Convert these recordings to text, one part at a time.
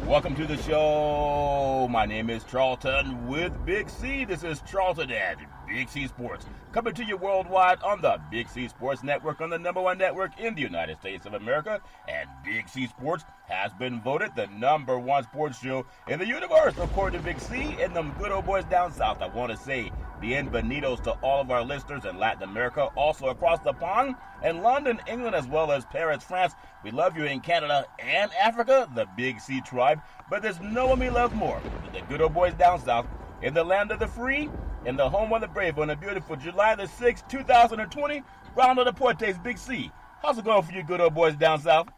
Welcome to the show. My name is Charlton with Big C. This is Charlton at Big C Sports, coming to you worldwide on the Big C Sports Network, on the #1 network in the United States of America. And Big C Sports has been voted the #1 sports show in the universe, according to Big C and them good old boys down south. I want to say bienvenidos to all of our listeners in Latin America, also across the pond, in London, England, as well as Paris, France. We love you in Canada and Africa, the Big C tribe, but there's no one we love more than the good old boys down south, in the land of the free, in the home of the brave, on a beautiful July the 6th, 2020, Round of the Portes, Big C. How's it going for you good old boys down south?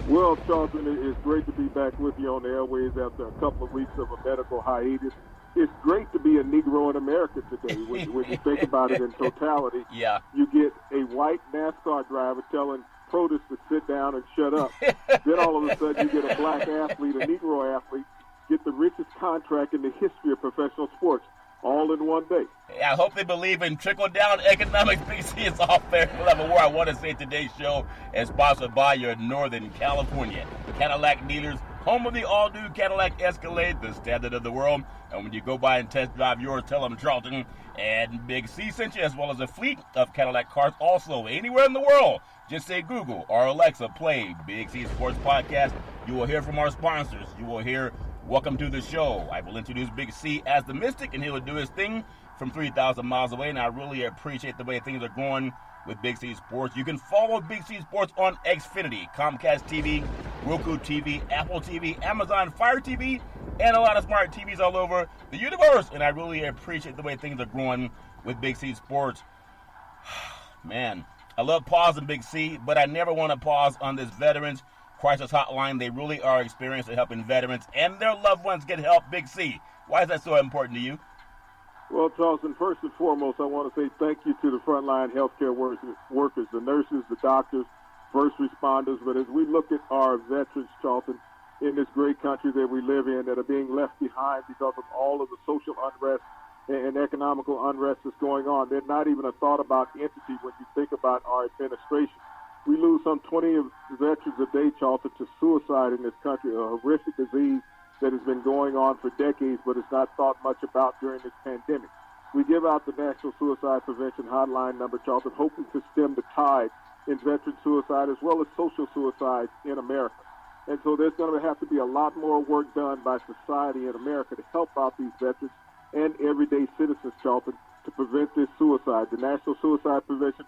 Well, Charlton, it's great to be back with you on the airways after a couple of weeks of a medical hiatus. It's great to be a Negro in America today. When you think about it in totality, yeah. You get a white NASCAR driver telling protists to sit down and shut up. Then all of a sudden you get a black athlete, a Negro athlete, get the richest contract in the history of professional sports, all in one day. I hope they believe in trickle-down economics. Big C is off fair level. Where I want to say today's show is sponsored by your Northern California Cadillac dealers, home of the all-new Cadillac Escalade, the standard of the world. And when you go by and test drive yours, tell them Charlton and Big C sent you, as well as a fleet of Cadillac cars also anywhere in the world. Just say Google or Alexa, play Big C Sports Podcast. You will hear from our sponsors. You will hear Welcome to the Show. I will introduce Big C as the Mystic, and he will do his thing from 3,000 miles away, and I really appreciate the way things are going with Big C Sports. You can follow Big C Sports on Xfinity, Comcast TV, Roku TV, Apple TV, Amazon Fire TV, and a lot of smart TVs all over the universe, and I really appreciate the way things are growing with Big C Sports. Man, I love pausing Big C, but I never want to pause on this Veterans Crisis Hotline. They really are experienced at helping veterans and their loved ones get help. Big C, why is that so important to you? Well, Charlton, first and foremost, I want to say thank you to the frontline healthcare workers, the nurses, the doctors, first responders. But as we look at our veterans, Charlton, in this great country that we live in, that are being left behind because of all of the social unrest and economical unrest that's going on, they're not even a thought about entity when you think about our administration. We lose some 20 veterans a day, Charlton, to suicide in this country, a horrific disease that has been going on for decades, but it's not thought much about during this pandemic. We give out the National Suicide Prevention Hotline number, Charlton, hoping to stem the tide in veteran suicide as well as social suicide in America. And so there's going to have to be a lot more work done by society in America to help out these veterans and everyday citizens, Charlton, to prevent this suicide. The National Suicide Prevention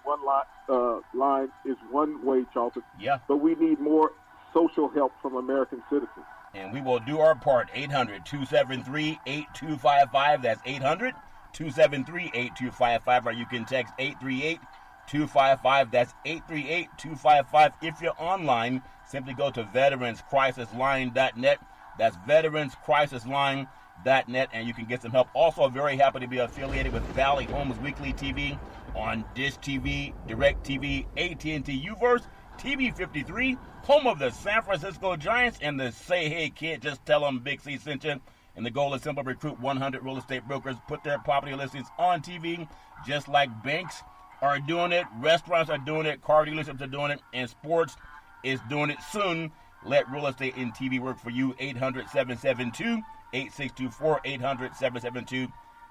line is one way, Charlton. Yeah. But we need more social help from American citizens. And we will do our part. 800-273-8255. That's 800-273-8255. Or you can text 838-255. That's 838-255. If you're online, simply go to veteranscrisisline.net. That's veteranscrisisline.net, and you can get some help. Also, very happy to be affiliated with Valley Homes Weekly TV on Dish TV, Direct TV, AT&T Uverse, TV 53, home of the San Francisco Giants, and the Say Hey Kid, just tell them Big C sent you. And the goal is simple: recruit 100 real estate brokers, put their property listings on TV, just like banks are doing it, restaurants are doing it, car dealerships are doing it, and sports is doing it soon. Let real estate and TV work for you. 800-772-8624,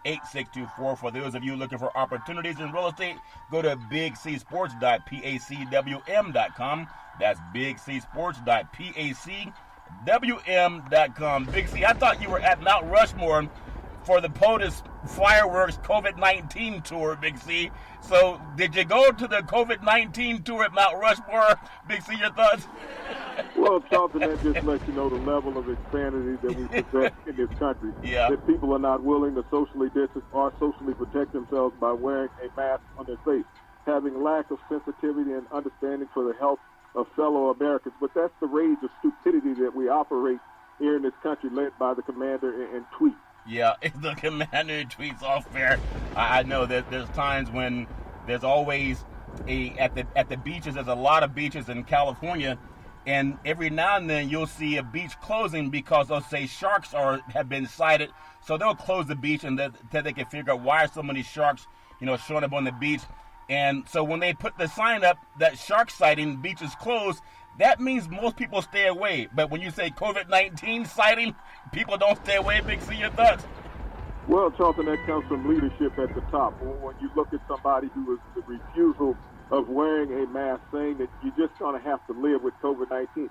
800-772-8624. For those of you looking for opportunities in real estate, go to bigcsports.pacwm.com. That's bigcsports.pacwm.com. Big C, I thought you were at Mount Rushmore for the POTUS Fireworks COVID-19 tour, Big C. So did you go to the COVID-19 tour at Mount Rushmore? Big C, your thoughts? Well, Charlton, that just lets you know the level of insanity that we possess in this country. Yeah. That people are not willing to socially distance or socially protect themselves by wearing a mask on their face, having lack of sensitivity and understanding for the health of fellow Americans. But that's the rage of stupidity that we operate here in this country, led by the commander and tweet. Yeah, the commander tweets off fair. I know that there's times when there's always at the beaches. There's a lot of beaches in California, and every now and then you'll see a beach closing because they'll say sharks have been sighted. So they'll close the beach until they can figure out why are so many sharks, showing up on the beach. And so when they put the sign up that shark sighting, beach is closed, that means most people stay away. But when you say COVID-19 sighting, people don't stay away. Big C, your thoughts? Well, Charlton, that comes from leadership at the top. When you look at somebody who is the refusal of wearing a mask, saying that you're just going to have to live with COVID-19.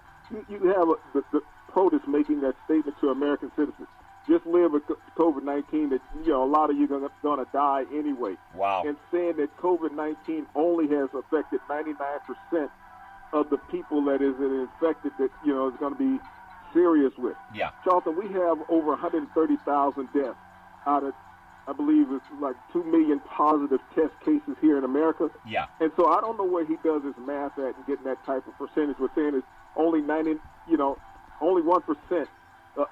You have the POTUS making that statement to American citizens. Just live with COVID-19, that, a lot of you are going to die anyway. Wow. And saying that COVID-19 only has affected 99% of the people that is infected that, is going to be serious with. Yeah. Charlton, we have over 130,000 deaths out of, I believe it's like 2 million positive test cases here in America. Yeah. And so I don't know where he does his math at and getting that type of percentage. We're saying it's only only 1%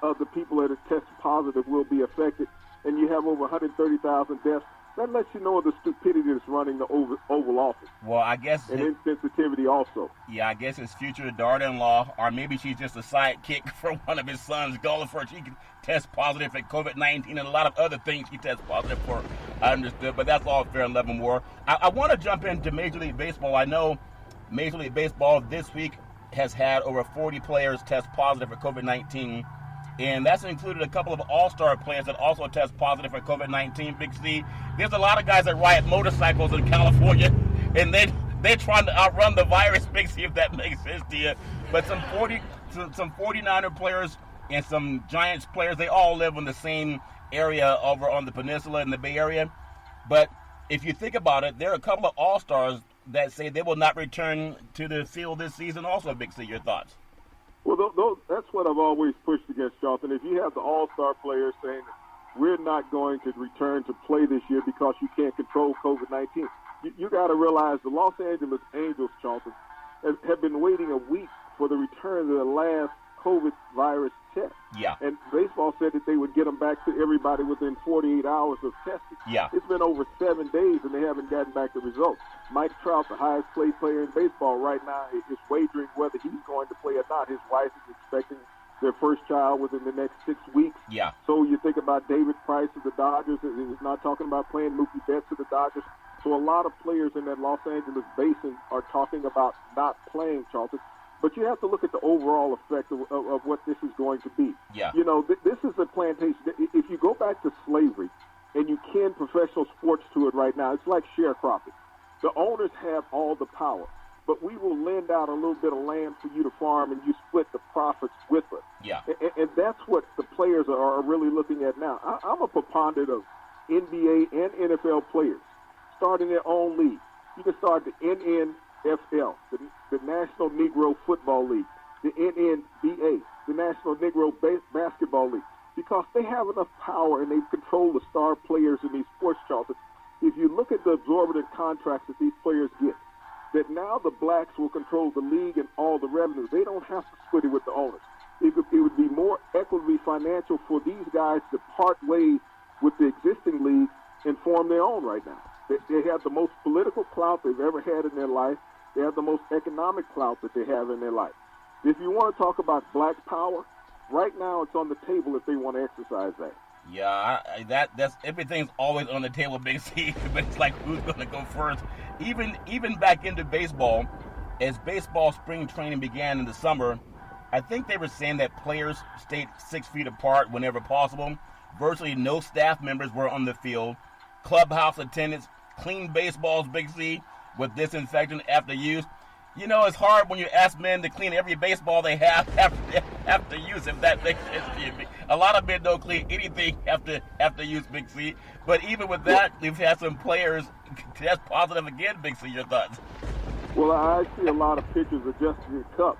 of the people that are tested positive will be affected, and you have over 130,000 deaths. That lets you know the stupidity that's running the Oval Office. Well, I guess... And insensitivity also. Yeah, I guess his future daughter-in-law, or maybe she's just a sidekick for one of his sons, golfer. She can test positive for COVID-19 and a lot of other things she tests positive for, I understood. But that's all fair and level more. I want to jump into Major League Baseball. I know Major League Baseball this week has had over 40 players test positive for COVID-19. And that's included a couple of all-star players that also test positive for COVID-19. Big C, there's a lot of guys that ride motorcycles in California, and they're trying to outrun the virus. Big C, if that makes sense to you. But some 49er players and some Giants players, they all live in the same area over on the peninsula in the Bay Area. But if you think about it, there are a couple of all-stars that say they will not return to the field this season also. Big C, your thoughts? Well, that's what I've always pushed against, Charlton. If you have the all-star players saying we're not going to return to play this year because you can't control COVID-19, you got to realize the Los Angeles Angels, Charlton, have been waiting a week for the return of the last COVID virus test. Yeah. And baseball said that they would get them back to everybody within 48 hours of testing. Yeah. It's been over 7 days, and they haven't gotten back the results. Mike Trout, the highest paid player in baseball right now, is wagering whether he's going to play or not. His wife is expecting their first child within the next 6 weeks. Yeah. So you think about David Price of the Dodgers. He's not talking about playing Mookie Betts of the Dodgers. So a lot of players in that Los Angeles basin are talking about not playing, Charlton. But you have to look at the overall effect of what this is going to be. Yeah. This is a plantation. If you go back to slavery and you kin professional sports to it right now, it's like sharecropping. The owners have all the power, but we will lend out a little bit of land for you to farm, and you split the profits with us. Yeah. And that's what the players are really looking at now. I'm a proponent of NBA and NFL players starting their own league. You can start the NFL, the National Negro Football League, the NNBA, the National Negro Basketball League, because they have enough power and they control the star players in these sports, Charlton. If you look at the exorbitant contracts that these players get, that now the blacks will control the league and all the revenue. They don't have to split it with the owners. It would be more equitably financial for these guys to part ways with the existing league and form their own right now. They have the most political clout they've ever had in their life. They have the most economic clout that they have in their life. If you want to talk about black power, right now it's on the table if they want to exercise that. Yeah, that's everything's always on the table, Big C. But it's like who's going to go first? Even back into baseball, as baseball spring training began in the summer, I think they were saying that players stayed 6 feet apart whenever possible. Virtually no staff members were on the field. Clubhouse attendance, clean baseballs, Big C, with disinfectant after use. It's hard when you ask men to clean every baseball they have after use, if that makes sense to you. A lot of men don't clean anything after use, Big C. But even with that, we've had some players test positive again, Big C. Your thoughts? Well, I see a lot of pitchers adjusting their cup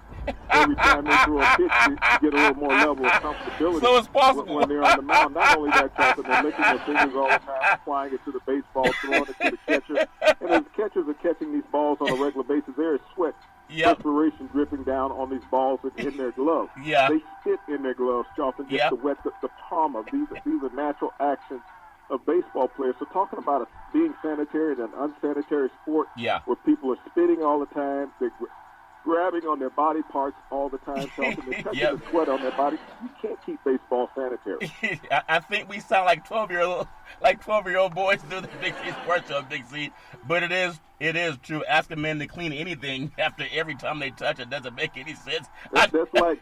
every time they throw a pitch to get a little more level of comfortability. So it's possible. When they're on the mound. Not only that, Charlton, they're licking their fingers all the time, applying it to the baseball, throwing it to the catcher. And as catchers are catching these balls on a regular basis, there is sweat, perspiration dripping down on these balls in their gloves. Yeah. They spit in their gloves, Charlton, just to wet the palm of these. These are natural actions of baseball players. So talking about being sanitary and an unsanitary sport where people are spitting all the time, grabbing on their body parts all the time, Charlton. They're touching the sweat on their body. You can't keep baseball sanitary. I think we sound like 12-year-old boys do the Big C Sports Show, Big C. But it is true. Asking men to clean anything after every time they touch it doesn't make any sense. That's like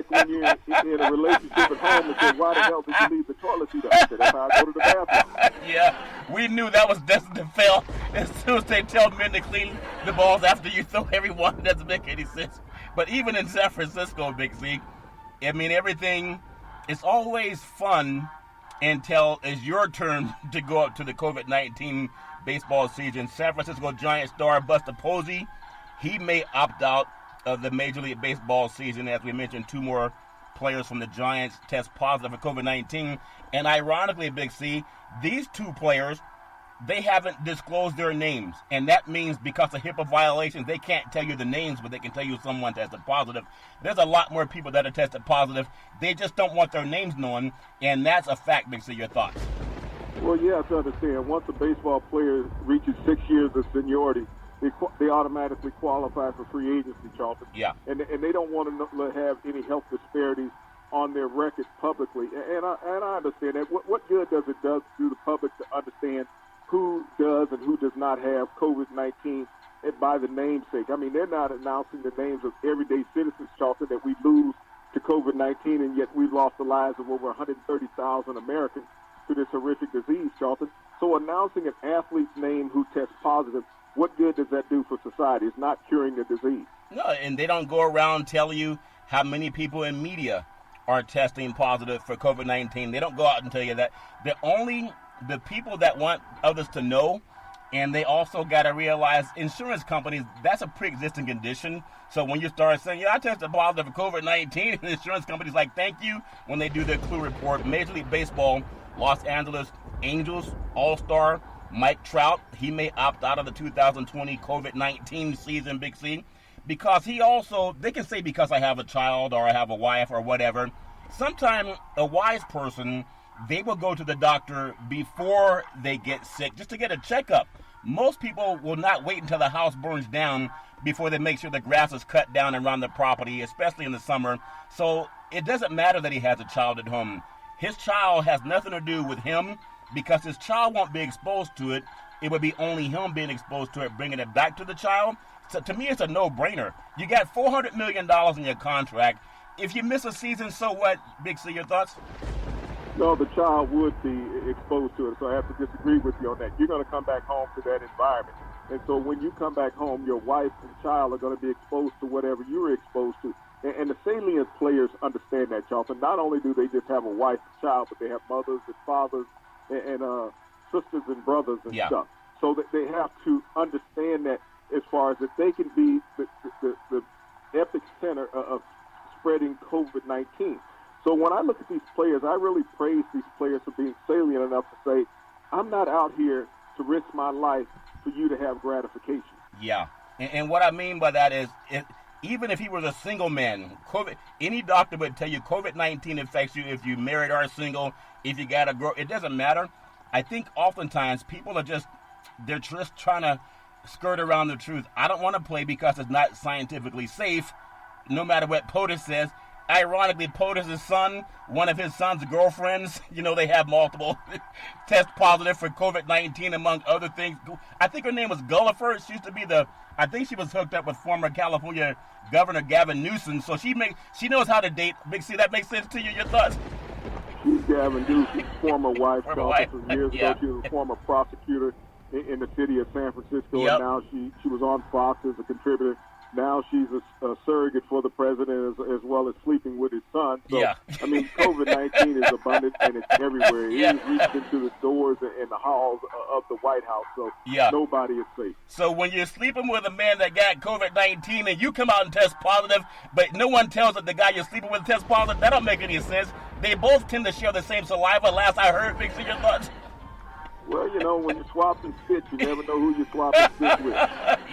when you're in a relationship at home and say, "Why the hell did you leave the toilet seat up?" I said, "That's how I go to the bathroom." Yeah, we knew that was destined to fail. As soon as they tell men to clean the balls after you throw everyone, it doesn't make any sense. But even in San Francisco, Big C, I mean, everything is always fun until it's your turn to go up to the COVID-19 baseball season. San Francisco Giants star Buster Posey, he may opt out of the Major League Baseball season. As we mentioned, 2 more players from the Giants test positive for COVID-19. And ironically, Big C, these 2 players, they haven't disclosed their names. And that means because of HIPAA violations, they can't tell you the names, but they can tell you someone tested positive. There's a lot more people that are tested positive. They just don't want their names known, and that's a fact, Big C. Your thoughts? Well, you have to understand, once a baseball player reaches 6 years of seniority, they automatically qualify for free agency, Charlton. Yeah. And they don't want to have any health disparities on their record publicly. And I understand that. What good does it do the public to understand who does and who does not have COVID-19 by the namesake? I mean, they're not announcing the names of everyday citizens, Charlton, that we lose to COVID-19, and yet we've lost the lives of over 130,000 Americans to this horrific disease, Charlton. So announcing an athlete's name who tests positive, what good does that do for society? It's not curing the disease. No, and they don't go around telling you how many people in media are testing positive for COVID-19. They don't go out and tell you that. The people that want others to know, and they also got to realize insurance companies, that's a pre-existing condition. So when you start saying, I tested positive for COVID-19, the insurance companies like, thank you, when they do their clue report. Major League Baseball, Los Angeles Angels All-Star Mike Trout, he may opt out of the 2020 COVID-19 season, Big C, because they can say because I have a child or I have a wife or whatever. Sometimes a wise person, they will go to the doctor before they get sick just to get a checkup. Most people will not wait until the house burns down before they make sure the grass is cut down around the property, especially in the summer. So it doesn't matter that he has a child at home. His child has nothing to do with him because his child won't be exposed to it. It would be only him being exposed to it, bringing it back to the child. So to me, it's a no-brainer. You got $400 million in your contract. If you miss a season, so what? Big C, your thoughts? No, the child would be exposed to it, so I have to disagree with you on that. You're going to come back home to that environment. And so when you come back home, your wife and child are going to be exposed to whatever you were exposed to. And the salient players understand that, Charlton. Not only do they just have a wife and child, but they have mothers and fathers and sisters and brothers and stuff. So that they have to understand that as far as that they can be the epic center of spreading COVID-19. So when I look at these players, I really praise these players for being salient enough to say, I'm not out here to risk my life for you to have gratification. Yeah. And what I mean by that is, even if he was a single man, any doctor would tell you COVID-19 affects you if you married or single, if you got a girl. It doesn't matter. I think oftentimes people they're just trying to skirt around the truth. I don't want to play because it's not scientifically safe, no matter what POTUS says. Ironically, POTUS' son, one of his son's girlfriends, they have multiple test positive for COVID-19, among other things. I think her name was Gulliver. She used to be I think she was hooked up with former California Governor Gavin Newsom, so she knows how to date. Big C, that makes sense to you? Your thoughts? She's Gavin Newsom's former wife. From years ago, she was a former prosecutor in the city of San Francisco, and now she was on Fox as a contributor. Now she's a surrogate for the president as well as sleeping with his son. So, I mean, COVID-19 is abundant and it's everywhere. It is reached into the doors and the halls of the White House. So nobody is safe. So when you're sleeping with a man that got COVID-19 and you come out and test positive, but no one tells that the guy you're sleeping with tests positive, that don't make any sense. They both tend to share the same saliva. Last I heard, Big C, your thoughts? Well, when you swap and spit, you never know who you swap and spit with.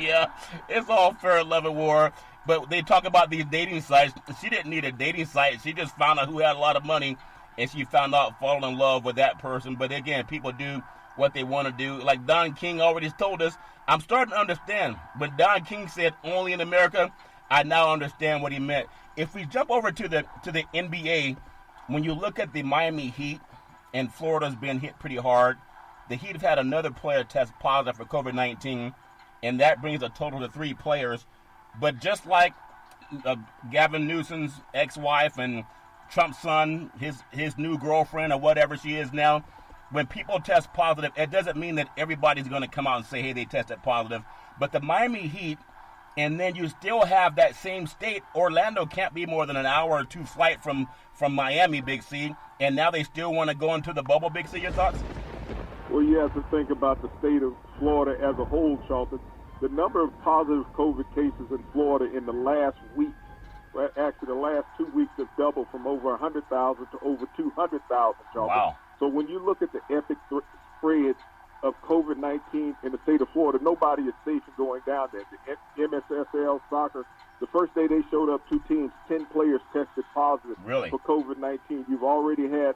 Yeah, it's all fair love and war. But they talk about these dating sites. She didn't need a dating site. She just found out who had a lot of money, and she found out falling in love with that person. But again, people do what they want to do. Like Don King already told us, I'm starting to understand. When Don King said only in America, I now understand what he meant. If we jump over to the NBA, when you look at the Miami Heat, and Florida's been hit pretty hard, the Heat have had another player test positive for COVID-19, and that brings a total to 3 players. But just like Gavin Newsom's ex-wife and Trump's son, his new girlfriend or whatever she is now, when people test positive, it doesn't mean that everybody's going to come out and say, hey, they tested positive. But the Miami Heat, and then you still have that same state. Orlando can't be more than an hour or 2 flight from Miami, Big C, and now they still want to go into the bubble, Big C. Your thoughts? Well, you have to think about the state of Florida as a whole, Charlton. The number of positive COVID cases in Florida in the last week, actually the last 2 weeks, have doubled from over 100,000 to over 200,000, Charlton. Wow. So when you look at the epic spread of COVID-19 in the state of Florida, nobody is safe from going down there. The MSSL soccer, the first day they showed up 2 teams, 10 players tested positive for COVID-19. You've already had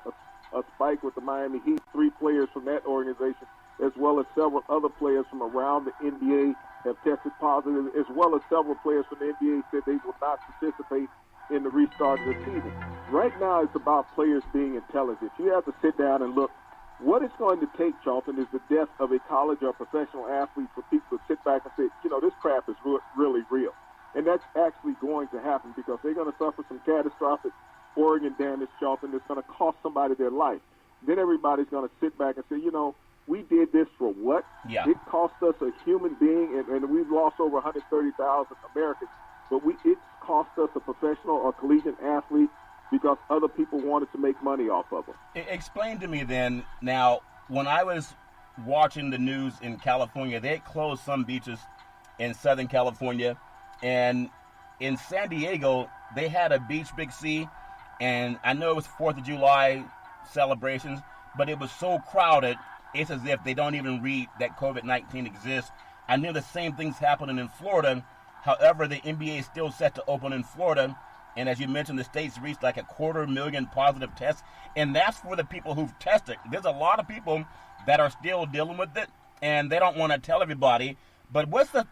a spike with the Miami Heat, 3 players from that organization, as well as several other players from around the NBA have tested positive, as well as several players from the NBA said they will not participate in the restart of the season. Right now, it's about players being intelligent. You have to sit down and look. What it's going to take, Charlton, is the death of a college or professional athlete for people to sit back and say, this crap is really real. And that's actually going to happen because they're going to suffer some catastrophic organ damage, Charlton, that's going to cost somebody their life. Then everybody's going to sit back and say, we did this for what? Yeah. It cost us a human being, and we've lost over 130,000 Americans, but it cost us a professional or collegiate athlete because other people wanted to make money off of them. Explain to me then, now, when I was watching the news in California, they had closed some beaches in Southern California, and in San Diego, they had a beach, Big C, and I know it was 4th of July celebrations, but it was so crowded, it's as if they don't even read that COVID-19 exists. I knew the same thing's happening in Florida. However, the NBA is still set to open in Florida. And as you mentioned, the state's reached like 250,000 positive tests. And that's for the people who've tested. There's a lot of people that are still dealing with it, and they don't want to tell everybody. But what's the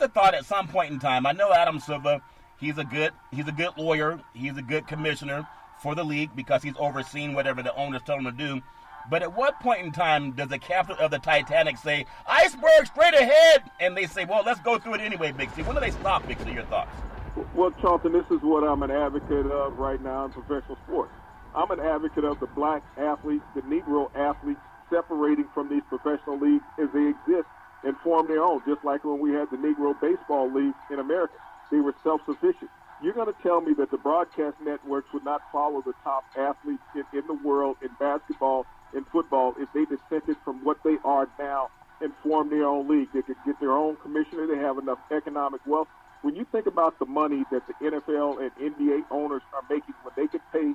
thought at some point in time? I know Adam Silver, he's a good lawyer. He's a good commissioner for the league because he's overseeing whatever the owners tell him to do. But at what point in time does the captain of the Titanic say, iceberg straight ahead? And they say, well, let's go through it anyway, Big C. When do they stop, Big C? Your thoughts? Well, Charlton, this is what I'm an advocate of right now in professional sports. I'm an advocate of the black athletes, the Negro athletes, separating from these professional leagues as they exist and form their own, just like when we had the Negro baseball league in America. They were self-sufficient. You're going to tell me that the broadcast networks would not follow the top athletes in the world in basketball and football if they dissented from what they are now and form their own league. They could get their own commissioner. They have enough economic wealth. When you think about the money that the NFL and NBA owners are making when they could pay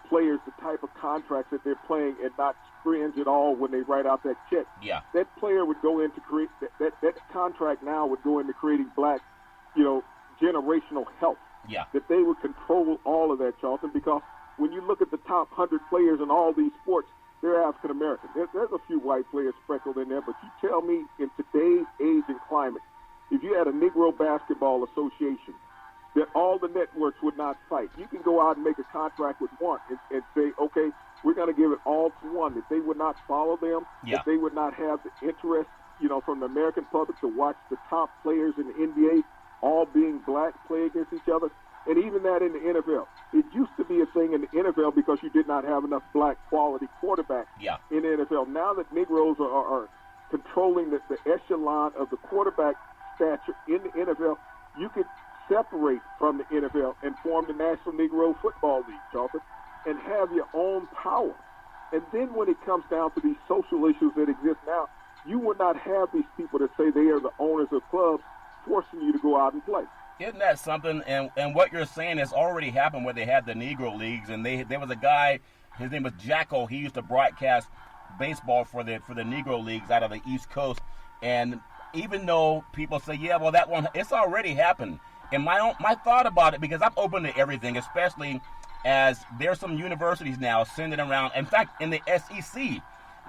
players the type of contracts that they're playing and not cringe at all when they write out that check, that player would go into create that contract now would go into creating black, generational health. Yeah. That they would control all of that, Charlton, because when you look at the top 100 players in all these sports, they're African American. There's a few white players sprinkled in there, but you tell me in today's age and climate, if you had a Negro Basketball Association, that all the networks would not fight. You can go out and make a contract with one and say, okay, we're going to give it all to one. That they would not follow them, that they would not have the interest, from the American public to watch the top players in the NBA all being black play against each other. And even that in the NFL. It used to be a thing in the NFL because you did not have enough black quality quarterbacks in the NFL. Now that Negroes are controlling the echelon of the quarterback stature in the NFL, you could separate from the NFL and form the National Negro Football League, Charlton, and have your own power. And then when it comes down to these social issues that exist now, you would not have these people that say they are the owners of clubs forcing you to go out and play. Isn't that something? And what you're saying has already happened where they had the Negro leagues, and there was a guy, his name was Jacko. He used to broadcast baseball for the Negro leagues out of the East Coast. And even though people say, yeah, well, that one, it's already happened. And my thought about it, because I'm open to everything, especially as there's some universities now sending around. In fact, in the SEC,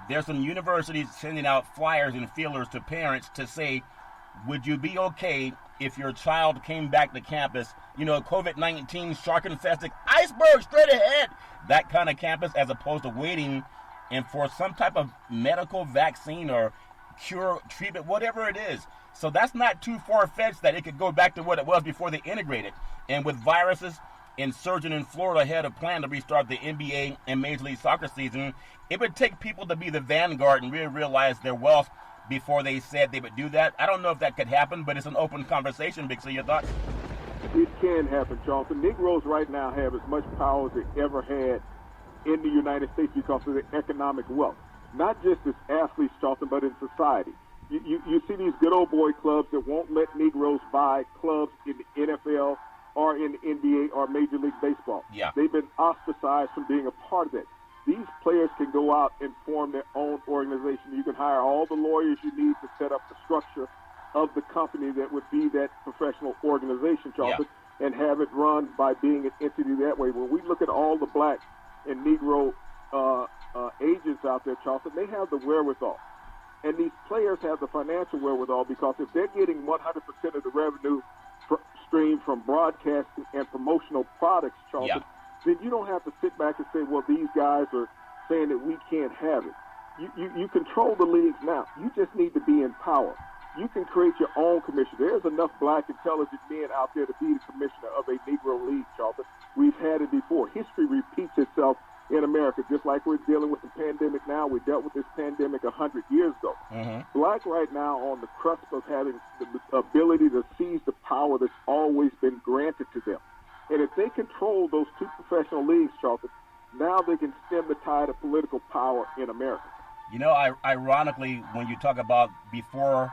there's some universities sending out flyers and feelers to parents to say, would you be okay if your child came back to campus, COVID-19, shark-infested, iceberg straight ahead, that kind of campus, as opposed to waiting and for some type of medical vaccine or cure, treatment, whatever it is. So that's not too far-fetched that it could go back to what it was before they integrated. And with viruses, Insurgent in Florida had a plan to restart the NBA and Major League Soccer season. It would take people to be the vanguard and really realize their wealth before they said they would do that. I don't know if that could happen, but it's an open conversation. Big C, your thoughts? It can happen, Charlton. Negroes right now have as much power as they ever had in the United States because of the economic wealth. Not just as athletes, Charlton, but in society. You see these good old boy clubs that won't let Negroes buy clubs in the NFL or in the NBA or Major League Baseball. Yeah. They've been ostracized from being a part of that. These players can go out and form their own organization. You can hire all the lawyers you need to set up the structure of the company that would be that professional organization, Charlton, and have it run by being an entity that way. When we look at all the black and Negro agents out there, Charlton, they have the wherewithal. And these players have the financial wherewithal because if they're getting 100% of the revenue stream from broadcasting and promotional products, Charlton, then you don't have to sit back and say, well, these guys are saying that we can't have it. You control the leagues now. You just need to be in power. You can create your own commission. There's enough black, intelligent men out there to be the commissioner of a Negro league, Charlton. We've had it before. History repeats itself in America, just like we're dealing with the pandemic now. We dealt with this pandemic 100 years ago. Mm-hmm. Black right now on the cusp of having the ability to seize the power that's always been granted to them. And if they control those two professional leagues, Charlton, now they can stem the tide of political power in America. Ironically, when you talk about before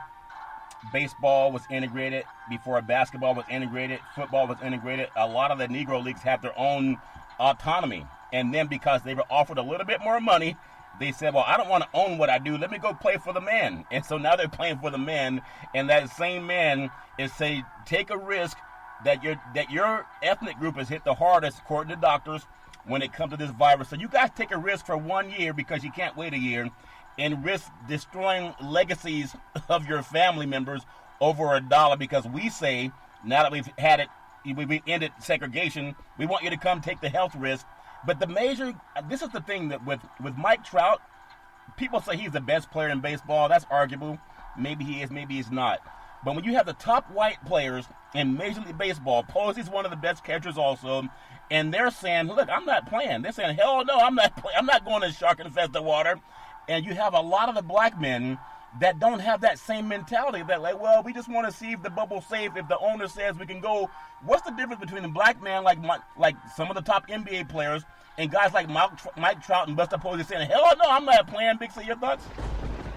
baseball was integrated, before basketball was integrated, football was integrated, a lot of the Negro leagues have their own autonomy. And then because they were offered a little bit more money, they said, well, I don't want to own what I do. Let me go play for the man. And so now they're playing for the man. And that same man is saying, take a risk that your ethnic group has hit the hardest, according to doctors, when it comes to this virus. So you guys take a risk for 1 year because you can't wait a year and risk destroying legacies of your family members over $1 because we say, now that we've ended segregation, we want you to come take the health risk. But this is the thing that with Mike Trout, people say he's the best player in baseball. That's arguable. Maybe he is, maybe he's not. But when you have the top white players in Major League Baseball, Posey's one of the best catchers also, and they're saying, look, I'm not playing. They're saying, hell no, I'm not going to shark-infested water. And you have a lot of the black men that don't have that same mentality that, like, well, we just want to see if the bubble's safe. If the owner says we can go, what's the difference between a black man like some of the top NBA players and guys like Mike Trout and Buster Posey saying, hell no, I'm not playing? Big C, your thoughts?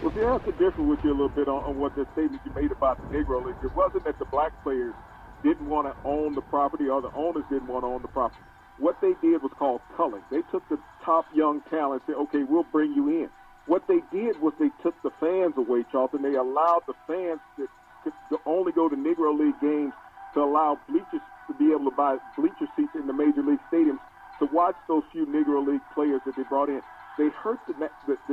Well, see, I have to differ with you a little bit on what the statement you made about the Negro League. It wasn't that the black players didn't want to own the property or the owners didn't want to own the property. What they did was called culling. They took the top young talent and said, okay, we'll bring you in. What they did was they took the fans away, Charlton. They allowed the fans to only go to Negro League games to allow bleachers to be able to buy bleacher seats in the Major League stadiums to watch those few Negro League players that they brought in. They hurt the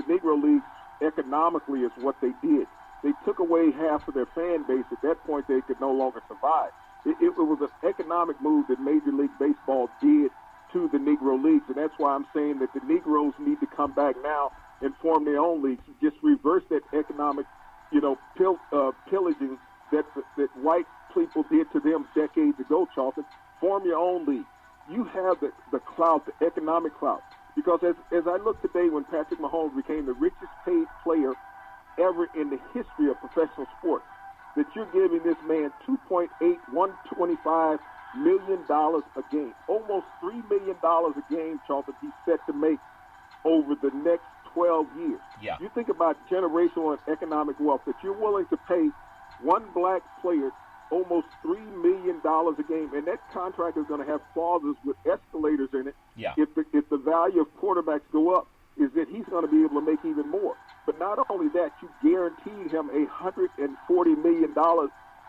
Negro League economically is what they did. They took away half of their fan base. At that point, they could no longer survive. It was an economic move that Major League Baseball did to the Negro Leagues, and that's why I'm saying that the Negroes need to come back now and form their own leagues. Just reverse that economic, pillaging that white people did to them decades ago, Charlton. Form your own league. You have the clout, the economic clout. Because as I look today, when Patrick Mahomes became the richest paid player ever in the history of professional sports, that you're giving this man $125 million a game, almost $3 million a game, Charlton, he's set to make over the next 12 years. Yeah. You think about generational and economic wealth, that you're willing to pay one black player almost $3 million a game, and that contract is going to have clauses with escalators in it. Yeah. If the value of quarterbacks go up, is that he's going to be able to make even more. But not only that, you guaranteed him $140 million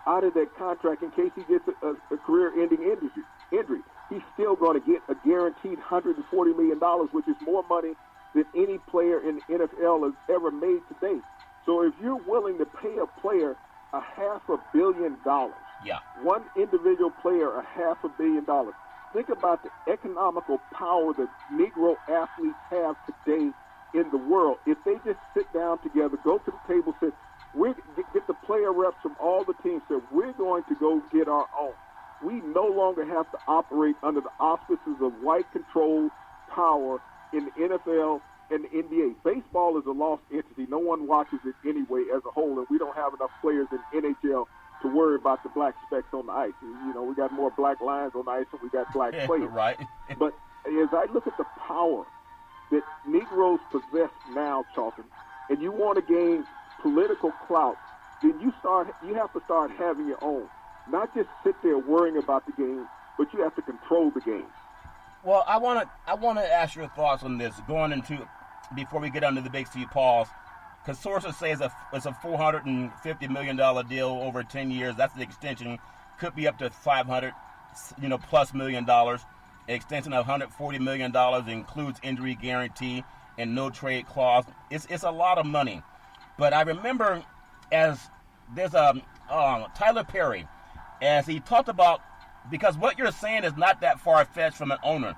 out of that contract in case he gets a career-ending injury. He's still going to get a guaranteed $140 million, which is more money than any player in the NFL has ever made to date. So if you're willing to pay a player $500 million, Yeah. One individual player, $500 million. Think about the economical power that Negro athletes have today in the world. If they just sit down together, go to the table, say, get the player reps from all the teams, say, we're going to go get our own. We no longer have to operate under the auspices of white-controlled power in the NFL and the NBA. Baseball is a lost entity. No one watches it anyway as a whole, and we don't have enough players in NHL to worry about the black specks on the ice. You know, we got more black lines on the ice than we got black players. Right. But as I look at the power that Negroes possess now, Charlton, and you want to gain political clout, then you have to start having your own. Not just sit there worrying about the game, but you have to control the game. Well, I want to ask your thoughts on this going into before we get under the Big C pause, because sources say it's a $450 million deal over 10 years. That's the extension. Could be up to $500, plus million dollars. An extension of $140 million includes injury guarantee and no trade clause. It's a lot of money. But I remember as there's Tyler Perry, as he talked about, because what you're saying is not that far-fetched from an owner.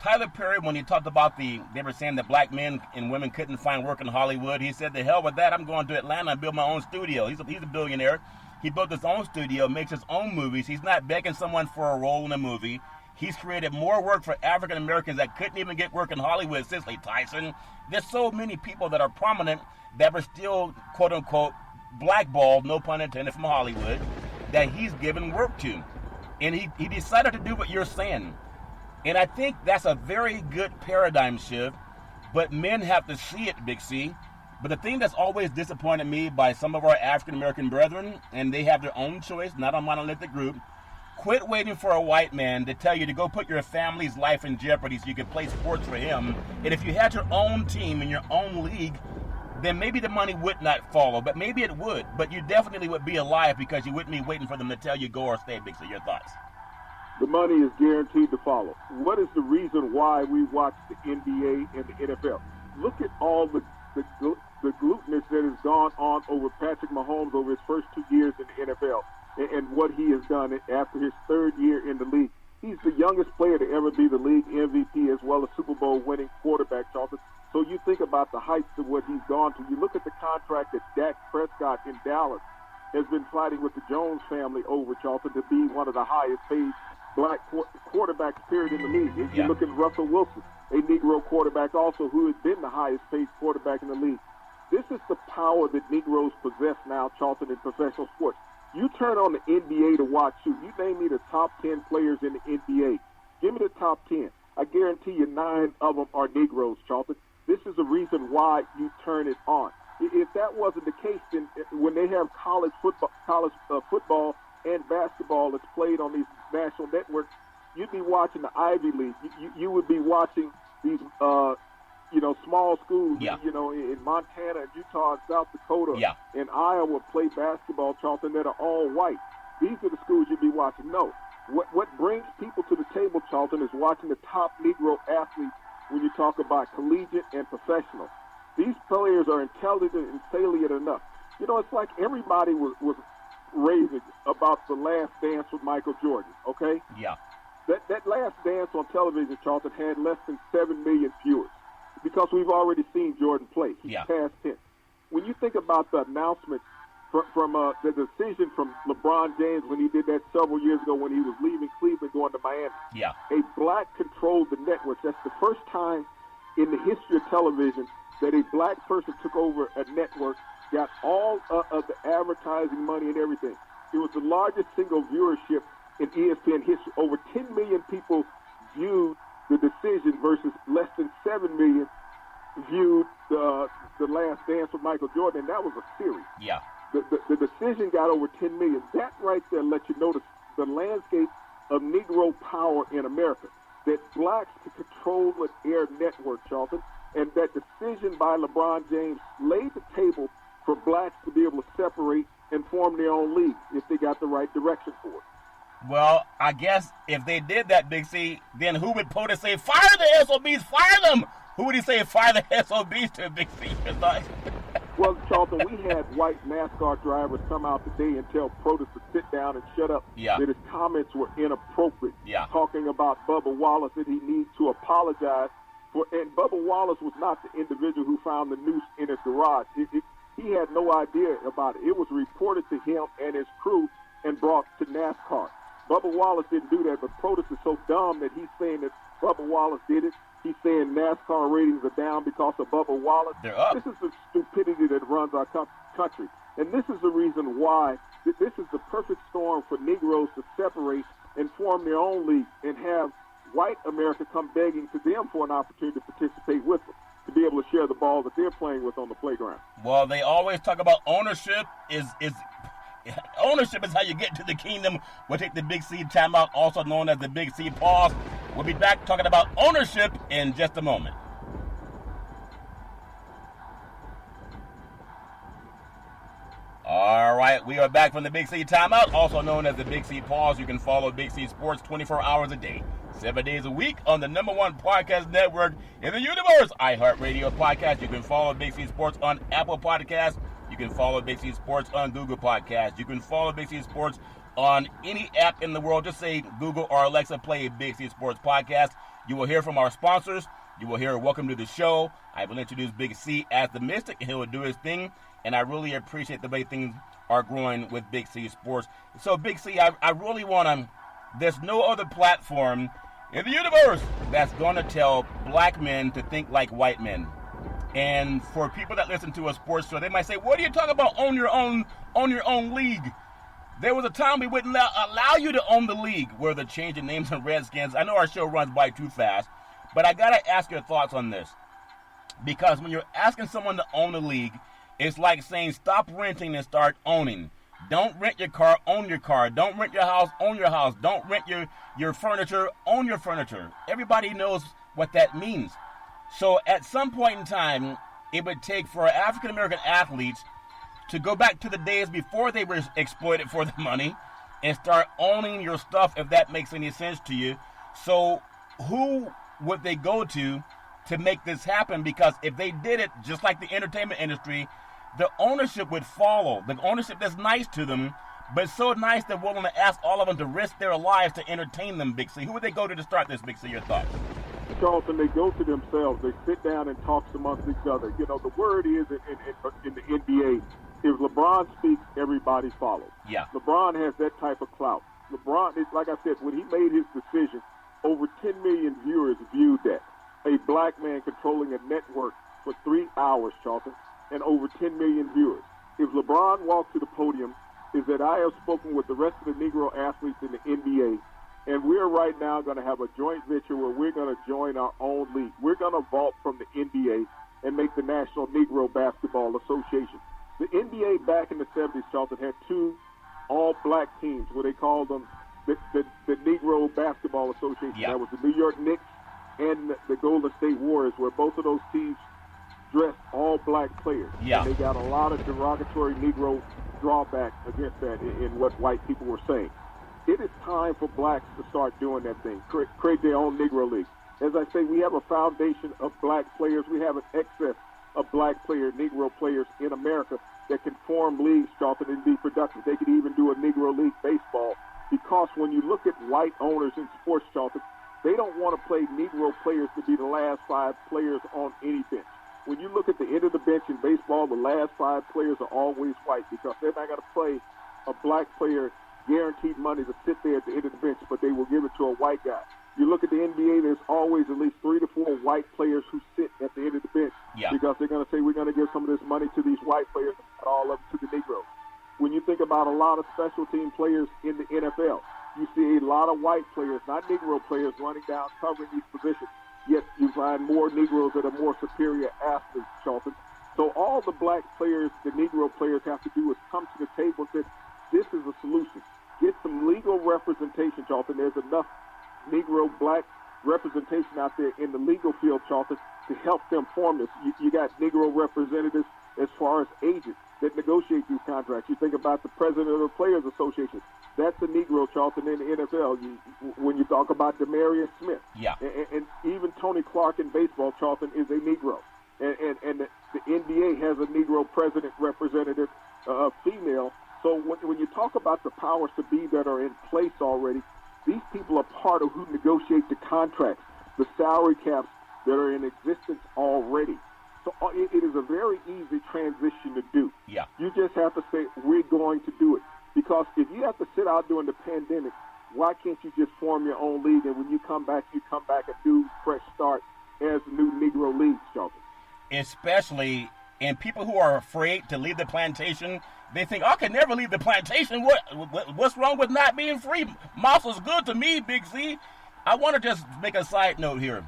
Tyler Perry, when he talked about they were saying that black men and women couldn't find work in Hollywood, he said, the hell with that, I'm going to Atlanta and build my own studio. He's a billionaire. He built his own studio, makes his own movies. He's not begging someone for a role in a movie. He's created more work for African Americans that couldn't even get work in Hollywood. Cicely Tyson. There's so many people that are prominent that were still, quote unquote, blackballed, no pun intended, from Hollywood, that he's given work to. And he decided to do what you're saying. And I think that's a very good paradigm shift, but men have to see it, Big C. But the thing that's always disappointed me by some of our African American brethren, and they have their own choice, not a monolithic group, quit waiting for a white man to tell you to go put your family's life in jeopardy so you can play sports for him. And if you had your own team in your own league, then maybe the money would not follow, but maybe it would. But you definitely would be alive because you wouldn't be waiting for them to tell you go or stay, Big C. Your thoughts? The money is guaranteed to follow. What is the reason why we watch the NBA and the NFL? Look at all the glutinous that has gone on over Patrick Mahomes over his first 2 years in the NFL and what he has done after his third year in the league. He's the youngest player to ever be the league MVP as well as Super Bowl winning quarterback, Charlton. So you think about the heights of what he's gone to. You look at the contract that Dak Prescott in Dallas has been fighting with the Jones family over, Charlton, to be one of the highest paid black quarterbacks, period, in the league. If you look at Russell Wilson, a Negro quarterback also, who has been the highest paid quarterback in the league. This is the power that Negroes possess now, Charlton, in professional sports. You turn on the NBA to watch you. You name me the top 10 players in the NBA. Give me the top 10. I guarantee you 9 of them are Negroes, Charlton. This is the reason why you turn it on. If that wasn't the case, then when they have college football and basketball that's played on these national networks, you'd be watching the Ivy League. You would be watching these, small schools, in Montana and Utah and South Dakota and Iowa play basketball, Charlton, that are all white. These are the schools you'd be watching. No. What brings people to the table, Charlton, is watching the top Negro athletes when you talk about collegiate and professional. These players are intelligent and salient enough. It's like everybody was raving about the Last Dance with Michael Jordan, okay? Yeah. That Last Dance on television, Charlton, had less than 7 million viewers because we've already seen Jordan play. He's past tense. When you think about the announcement from the decision from LeBron James when he did that several years ago when he was leaving Cleveland going to Miami, a black controlled the network. That's the first time in the history of television that a black person took over a network, got all of the advertising money and everything. It was the largest single viewership in ESPN history. Over 10 million people viewed the decision versus less than 7 million viewed the Last Dance with Michael Jordan, and that was a series. Yeah. The decision got over 10 million. That right there lets you notice the landscape of Negro power in America, that blacks can control an air network, Charlton, and that decision by LeBron James laid the table for blacks to be able to separate and form their own league if they got the right direction for it. Well, I guess if they did that, Big C, then who would POTUS say, fire the SOBs, fire them? Who would he say fire the SOBs to, Big C? Well, Charlton, we had white NASCAR drivers come out today and tell Protus to sit down and shut up. Yeah. That his comments were inappropriate. Yeah. Talking about Bubba Wallace, that he needs to apologize for. And Bubba Wallace was not the individual who found the noose in his garage. He had no idea about it. It was reported to him and his crew and brought to NASCAR. Bubba Wallace didn't do that, but Protus is so dumb that he's saying that Bubba Wallace did it. He's saying NASCAR ratings are down because of Bubba Wallace. They're up. This is the stupidity that runs our country. And this is the reason why this is the perfect storm for Negroes to separate and form their own league and have white America come begging to them for an opportunity to participate with them, to be able to share the ball that they're playing with on the playground. Well, they always talk about ownership Ownership is how you get to the kingdom. We'll take the Big C timeout, also known as the Big C pause. We'll be back talking about ownership in just a moment. All right, we are back from the Big C timeout, also known as the Big C pause. You can follow Big C Sports 24 hours a day, 7 days a week on the #1 podcast network in the universe, iHeartRadio podcast. You can follow Big C Sports on Apple Podcasts. You can follow Big C Sports on Google Podcasts. You can follow Big C Sports on any app in the world. Just say Google or Alexa, play Big C Sports Podcast. You will hear from our sponsors. You will hear welcome to the show. I will introduce Big C as the Mystic, and he will do his thing. And I really appreciate the way things are growing with Big C Sports. So, Big C, I really want to, there's no other platform in the universe that's going to tell black men to think like white men. And for people that listen to a sports show, they might say, what are you talking about own your own league? There was a time we wouldn't allow you to own the league. Where the change in names and Redskins. I know our show runs by too fast, but I got to ask your thoughts on this. Because when you're asking someone to own a league, it's like saying stop renting and start owning. Don't rent your car, own your car. Don't rent your house, own your house. Don't rent your furniture, own your furniture. Everybody knows what that means. So at some point in time, it would take for African-American athletes to go back to the days before they were exploited for the money and start owning your stuff, if that makes any sense to you. So who would they go to make this happen? Because if they did it just like the entertainment industry, the ownership would follow. The ownership that's nice to them, but so nice they're willing to ask all of them to risk their lives to entertain them, Big C. Who would they go to start this, Big C? Your thoughts? Charlton, they go to themselves. They sit down and talk amongst each other. You know, the word is in the NBA, if LeBron speaks, everybody follows. Yeah. LeBron has that type of clout. LeBron, like I said, when he made his decision, over 10 million viewers viewed that. A black man controlling a network for 3 hours, Charlton, and over 10 million viewers. If LeBron walked to the podium, is that I have spoken with the rest of the Negro athletes in the NBA, and we're right now going to have a joint venture where we're going to join our own league. We're going to vault from the NBA and make the National Negro Basketball Association. The NBA back in the 70s, Charlton, had two all-black teams where they called them the Negro Basketball Association. Yeah. That was the New York Knicks and the Golden State Warriors, where both of those teams dressed all-black players. Yeah. And they got a lot of derogatory Negro drawback against that in what white people were saying. It is time for blacks to start doing that thing, create their own Negro League. As I say, we have a foundation of black players. We have an excess of black players, Negro players in America that can form leagues, Charlton, and be productive. They could even do a Negro League baseball, because when you look at white owners in sports, Charlton, they don't want to play Negro players to be the last 5 players on any bench. When you look at the end of the bench in baseball, the last 5 players are always white, because they're not going to play a black player guaranteed money to sit there at the end of the bench, but they will give it to a white guy. You look at the NBA, there's always at least 3 to 4 white players who sit at the end of the bench, because they're going to say, we're going to give some of this money to these white players, and all of it to the Negroes. When you think about a lot of special team players in the NFL, you see a lot of white players, not Negro players, running down covering these positions. Yet you find more Negroes that are more superior athletes, Charlton. So all the black players, the Negro players have to do is come to the table and say, this is a solution. Get some legal representation, Charlton. There's enough Negro black representation out there in the legal field, Charlton, to help them form this. You got Negro representatives as far as agents that negotiate these contracts. You think about the president of the Players Association. That's a Negro, Charlton, in the NFL. When you talk about Demarius Smith. Yeah. And even Tony Clark in baseball, Charlton, is a Negro. and the NBA has a Negro president representative, female. So when you talk about the powers to be that are in place already, these people are part of who negotiate the contracts, the salary caps that are in existence already. So it is a very easy transition to do. Yeah. You just have to say, we're going to do it. Because if you have to sit out during the pandemic, why can't you just form your own league? And when you come back and do fresh start as new Negro leagues, Shelton. Especially in people who are afraid to leave the plantation. They think, I can never leave the plantation. What's wrong with not being free? Muscle's good to me, Big C. I want to just make a side note here.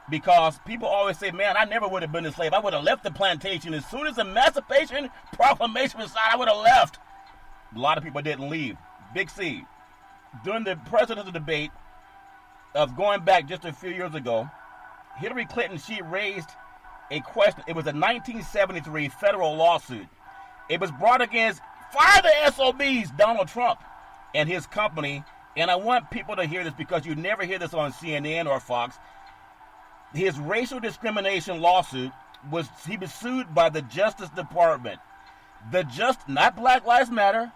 Because people always say, man, I never would have been a slave. I would have left the plantation. As soon as the Emancipation Proclamation was signed, I would have left. A lot of people didn't leave. Big C, during the presidential debate of going back just a few years ago, Hillary Clinton, she raised a question. It was a 1973 federal lawsuit. It was brought against, fire the SOBs, Donald Trump and his company. And I want people to hear this because you never hear this on CNN or Fox. His racial discrimination lawsuit he was sued by the Justice Department. Not Black Lives Matter,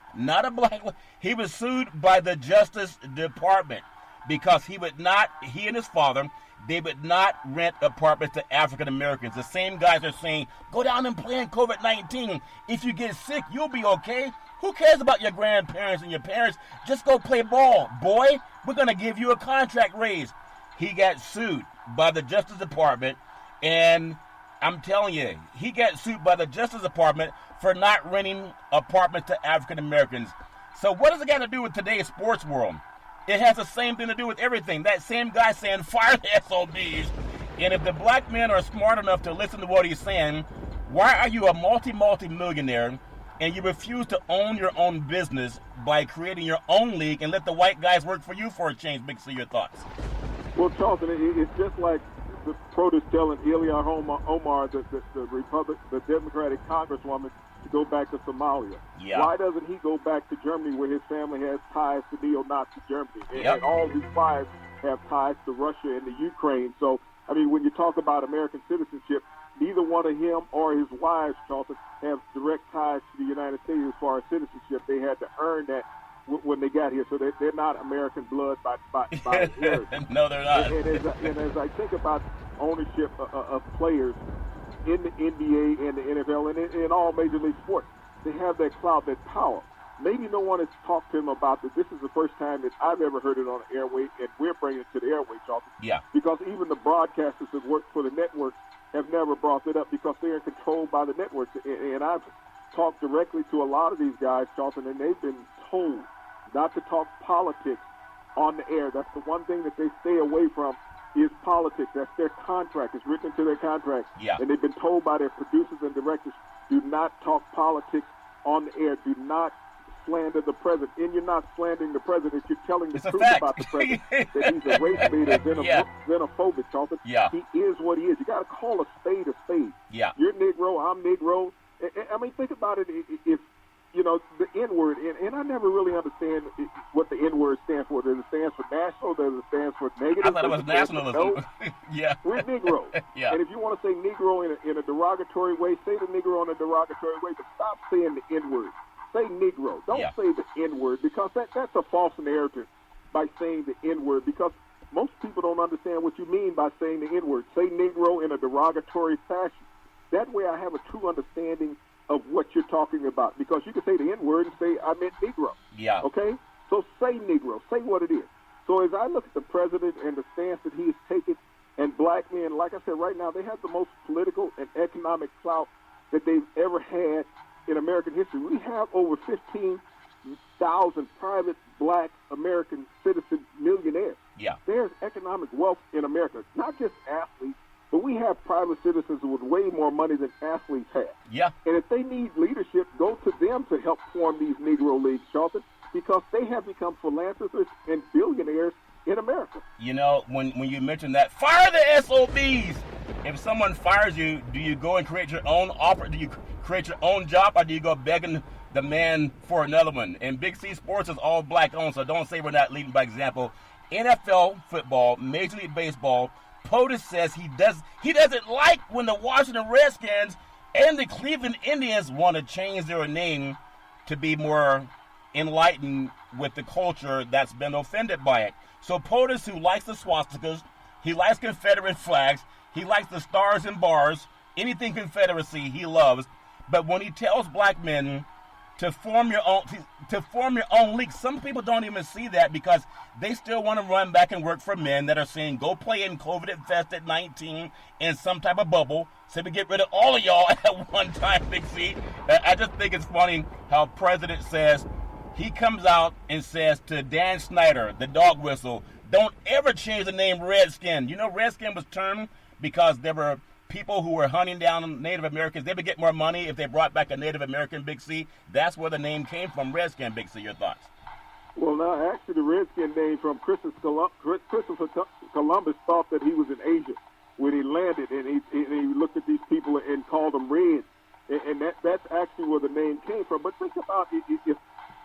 he was sued by the Justice Department because he and his father, they would not rent apartments to African Americans. The same guys are saying, go down and play in COVID-19. If you get sick, you'll be okay. Who cares about your grandparents and your parents? Just go play ball. Boy, we're going to give you a contract raise. He got sued by the Justice Department, and I'm telling you, he got sued by the Justice Department for not renting apartments to African Americans. So what does it got to do with today's sports world? It has the same thing to do with everything. That same guy saying, fire the SOBs. And if the black men are smart enough to listen to what he's saying, why are you a multi-millionaire and you refuse to own your own business by creating your own league and let the white guys work for you for a change? Big C, your thoughts. Well, Charlton, it's just like the protest telling Ilhan Omar, the Democratic Congresswoman, to go back to Somalia. Yeah. Why doesn't he go back to Germany where his family has ties to neo-Nazi Germany? And all these wives have ties to Russia and the Ukraine. So, I mean, when you talk about American citizenship, neither one of him or his wives, Charlton, have direct ties to the United States as far as citizenship. They had to earn that when they got here, so they're not American blood by inheritance. No, they're not. And as I think about ownership of players in the NBA and the NFL and in all Major League sports, they have that clout, that power. Maybe no one has talked to him about this. This is the first time that I've ever heard it on the airway, and we're bringing it to the airway, Charlton. Yeah. Because even the broadcasters that work for the networks have never brought it up because they're controlled by the networks. And I've talked directly to a lot of these guys, Charlton, and they've been told not to talk politics on the air. That's the one thing that they stay away from is politics. That's their contract. It's written into their contract. Yeah. And they've been told by their producers and directors, do not talk politics on the air. Do not slander the president. And you're not slandering the president. You're telling the truth about the president, that he's a race baiter, xenophobic, Charlton. Yeah. He is what he is. You got to call a spade a spade. Yeah. You're Negro, I'm Negro. I mean, think about it. If you know, the N-word, and I never really understand what the N-word stands for. Does it stand for national? Does it stand for negative? I thought it was nationalism. Yeah. We're Negro. Yeah. And if you want to say Negro in a derogatory way, say the Negro in a derogatory way, but stop saying the N-word. Say Negro. Don't say the N-word, because that's a false narrative by saying the N-word, because most people don't understand what you mean by saying the N-word. Say Negro in a derogatory fashion. That way I have a true understanding of what you're talking about, because you can say the N-word and say, I meant Negro. Yeah. Okay? So say Negro. Say what it is. So as I look at the president and the stance that he has taken, and black men, like I said, right now, they have the most political and economic clout that they've ever had in American history. We have over 15,000 private black American citizen millionaires. Yeah. There's economic wealth in America, not just athletes, but we have private citizens with way more money than athletes have. Yeah. And if they need leadership, go to them to help form these Negro leagues, Charlton, because they have become philanthropists and billionaires in America. You know, when you mention that, fire the SOBs. If someone fires you, do you go and create your own offer? Do you create your own job, or do you go begging the man for another one? And Big C Sports is all black owned, so don't say we're not leading by example. NFL football, Major League Baseball, POTUS says he doesn't like when the Washington Redskins and the Cleveland Indians want to change their name to be more enlightened with the culture that's been offended by it. So POTUS, who likes the swastikas, he likes Confederate flags, he likes the stars and bars, anything Confederacy he loves. But when he tells black men to form your own league, some people don't even see that because they still want to run back and work for men that are saying go play in COVID-infested 19 in some type of bubble so we get rid of all of y'all at one time, Big C. I just think it's funny how President says, he comes out and says to Dan Snyder, the dog whistle, don't ever change the name Redskin. You know, Redskin was termed because there were people who were hunting down Native Americans. They would get more money if they brought back a Native American, Big C. That's where the name came from, Redskin, Big C. Your thoughts? Well, now, actually, the Redskin name from Christopher Columbus thought that he was in Asia when he landed, and he looked at these people and called them Reds. And that's actually where the name came from. But think about it, if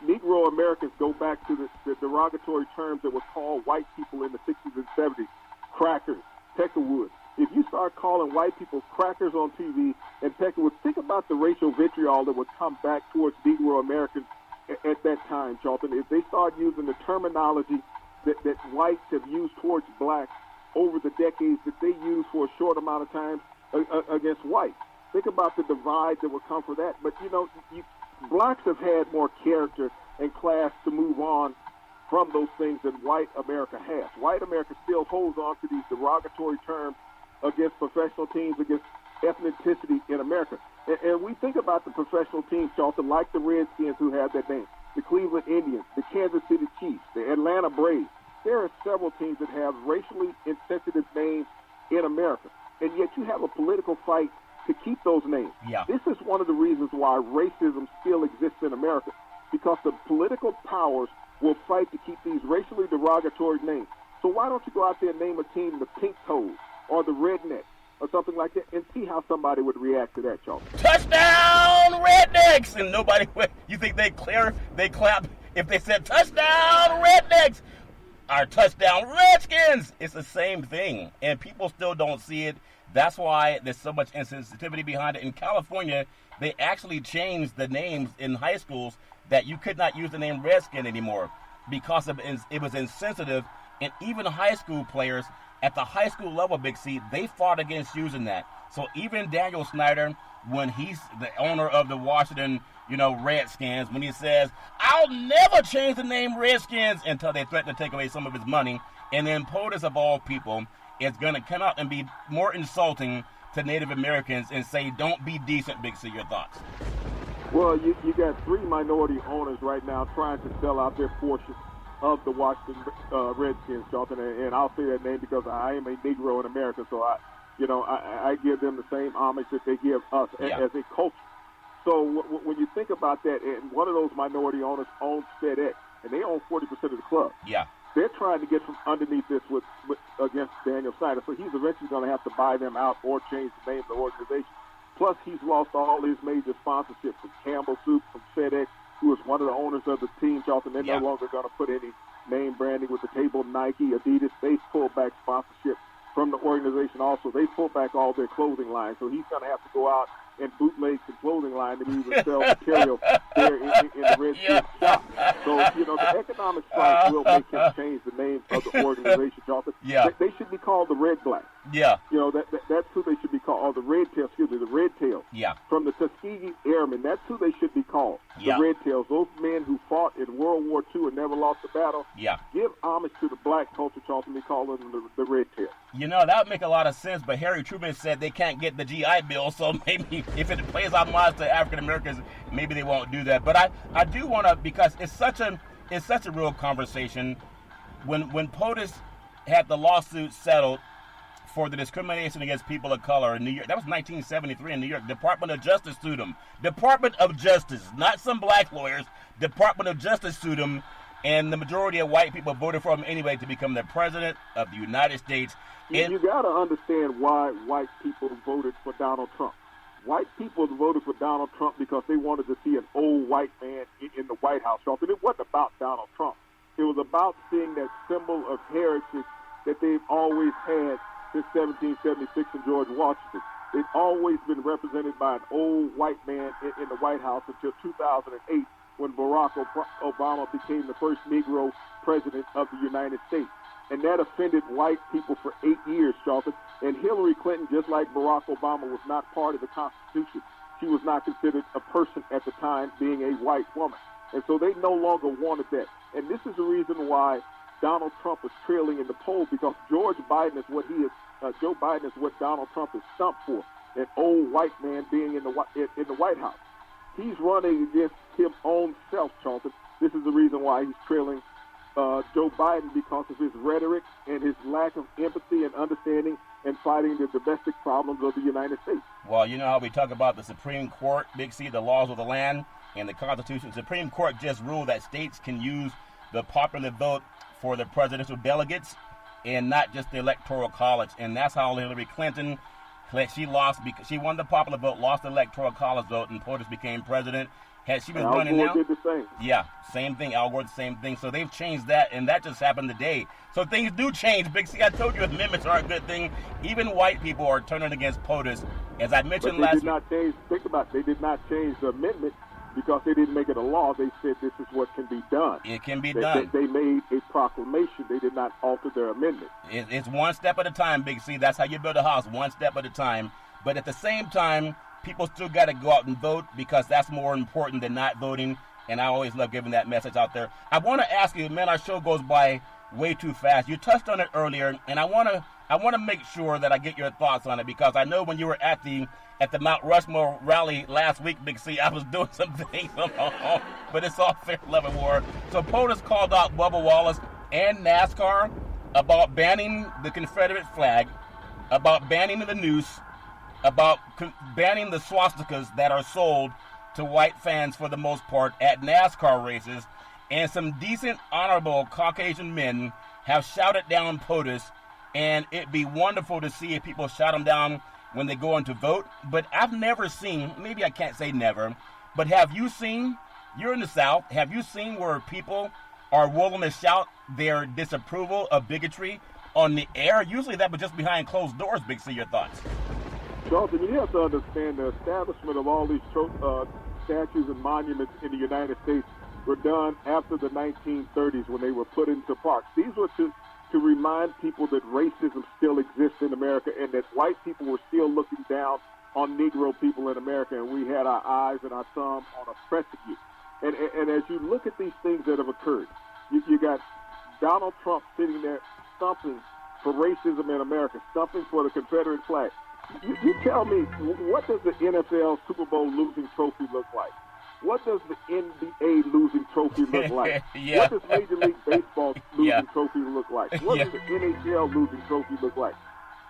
Negro Americans go back to the derogatory terms that were called white people in the 60s and 70s, crackers, peckerwood. If you start calling white people crackers on TV and peckerwood, think about the racial vitriol that would come back towards Negro Americans at that time, Charlton. If they start using the terminology that whites have used towards blacks over the decades that they used for a short amount of time against whites, think about the divide that would come for that. But, you know, blacks have had more character and class to move on from those things than white America has. White America still holds on to these derogatory terms against professional teams, against ethnicity in America. And we think about the professional teams, Charlton, like the Redskins who have that name, the Cleveland Indians, the Kansas City Chiefs, the Atlanta Braves. There are several teams that have racially insensitive names in America, and yet you have a political fight to keep those names. Yeah. This is one of the reasons why racism still exists in America, because the political powers will fight to keep these racially derogatory names. So why don't you go out there and name a team the Pink Toes or the Rednecks or something like that and see how somebody would react to that, Charles? Touchdown, Rednecks! And nobody would, you think they clap if they said touchdown, Rednecks, or touchdown, Redskins? It's the same thing, and people still don't see it. That's why there's so much insensitivity behind it. In California, they actually changed the names in high schools that you could not use the name Redskin anymore because it was insensitive. And even high school players at the high school level, Big C, they fought against using that. So even Daniel Snyder, when he's the owner of the Washington, Redskins, when he says, I'll never change the name Redskins until they threaten to take away some of his money, and then POTUS of all people is going to come out and be more insulting to Native Americans and say, don't be decent, Big C. Your thoughts? Well, you got three minority owners right now trying to sell out their portion of the Washington Redskins, Charlton, and I'll say that name because I am a Negro in America, so I give them the same homage that they give us as a culture. So when you think about that, and one of those minority owners owns FedEx, and they own 40% of the club. Yeah. They're trying to get from underneath this against Daniel Snyder, so he's eventually going to have to buy them out or change the name of the organization. Plus, he's lost all his major sponsorships from Campbell Soup, from FedEx, who is one of the owners of the team, Charlton. They're no longer going to put any name branding with the table. Nike, Adidas, they pulled back sponsorship from the organization also. They pulled back all their clothing lines, so he's going to have to go out and bootleg some clothing line to even sell material there in the Redskins shop. So, the economic strife will make him change the name of the organization, Charlton. Yeah. They should be called the Red Black. Yeah. That's who they should be called, or the Red Tails, the Red Tails. Yeah. From the Tuskegee Airmen, that's who they should be called, yeah. The Red Tails. Those men who fought in World War II and never lost a battle. Yeah. Give homage to the black culture, Charlton. They call them the Red Tails. That would make a lot of sense, but Harry Truman said they can't get the GI Bill, so maybe if it plays homage to African Americans, maybe they won't do that. But I do want to, because it's such a real conversation. When POTUS had the lawsuit settled for the discrimination against people of color in New York, that was 1973 in New York. Department of Justice sued them. Department of Justice, not some black lawyers. Department of Justice sued them, and the majority of white people voted for him anyway to become the president of the United States. You got to understand why white people voted for Donald Trump. White people voted for Donald Trump because they wanted to see an old white man in the White House. And it wasn't about Donald Trump. It was about seeing that symbol of heritage that they've always had since 1776 and George Washington. It's always been represented by an old white man in the White House until 2008, when Barack Obama became the first Negro president of the United States. And that offended white people for 8 years, Charlton. And Hillary Clinton, just like Barack Obama, was not part of the Constitution. She was not considered a person at the time, being a white woman. And so they no longer wanted that. And this is the reason why Donald Trump is trailing in the poll, because Joe Biden is what Donald Trump is stumped for, an old white man being in the White House. He's running against his own self, Charlton. This is the reason why he's trailing Joe Biden, because of his rhetoric and his lack of empathy and understanding and fighting the domestic problems of the United States. Well, you know how we talk about the Supreme Court, Big C, the laws of the land, and the Constitution. The Supreme Court just ruled that states can use the popular vote for the presidential delegates and not just the Electoral College. And that's how Hillary Clinton, she lost because she won the popular vote, lost the Electoral College vote, and POTUS became president. Had she been running now, did the same. Yeah, same thing. Al Gore, the same thing. So they've changed that, and that just happened today. So things do change. Big C, I told you amendments are a good thing. Even white people are turning against POTUS. As I mentioned last week. They did not change the amendment because they didn't make it a law. They said this is what can be done. It can be done. They made a proclamation. They did not alter their amendment. It's one step at a time, Big C. That's how you build a house, one step at a time. But at the same time, people still got to go out and vote, because that's more important than not voting. And I always love giving that message out there. I want to ask you, man, our show goes by way too fast. You touched on it earlier, and I want to make sure that I get your thoughts on it, because I know when you were at the Mount Rushmore rally last week, Big C, I was doing some things on my own, but it's all fair, love, and war. So POTUS called out Bubba Wallace and NASCAR about banning the Confederate flag, about banning the noose, about banning the swastikas that are sold to white fans for the most part at NASCAR races. And some decent, honorable Caucasian men have shouted down POTUS, and it'd be wonderful to see if people shout them down when they go in to vote. But I've never seen, maybe I can't say never, but have you seen, you're in the South, have you seen where people are willing to shout their disapproval of bigotry on the air? Usually that was just behind closed doors. Big C, your thoughts? Charlton, you have to understand the establishment of all these statues and monuments in the United States were done after the 1930s when they were put into parks. These were to remind people that racism still exists in America, and that white people were still looking down on Negro people in America, and we had our eyes and our thumb on oppressing you. And as you look at these things that have occurred, you got Donald Trump sitting there stumping for racism in America, stumping for the Confederate flag. You tell me, what does the NFL Super Bowl losing trophy look like? What does the NBA losing trophy look like? Yeah. What does Major League Baseball losing trophy look like? What does the NHL losing trophy look like?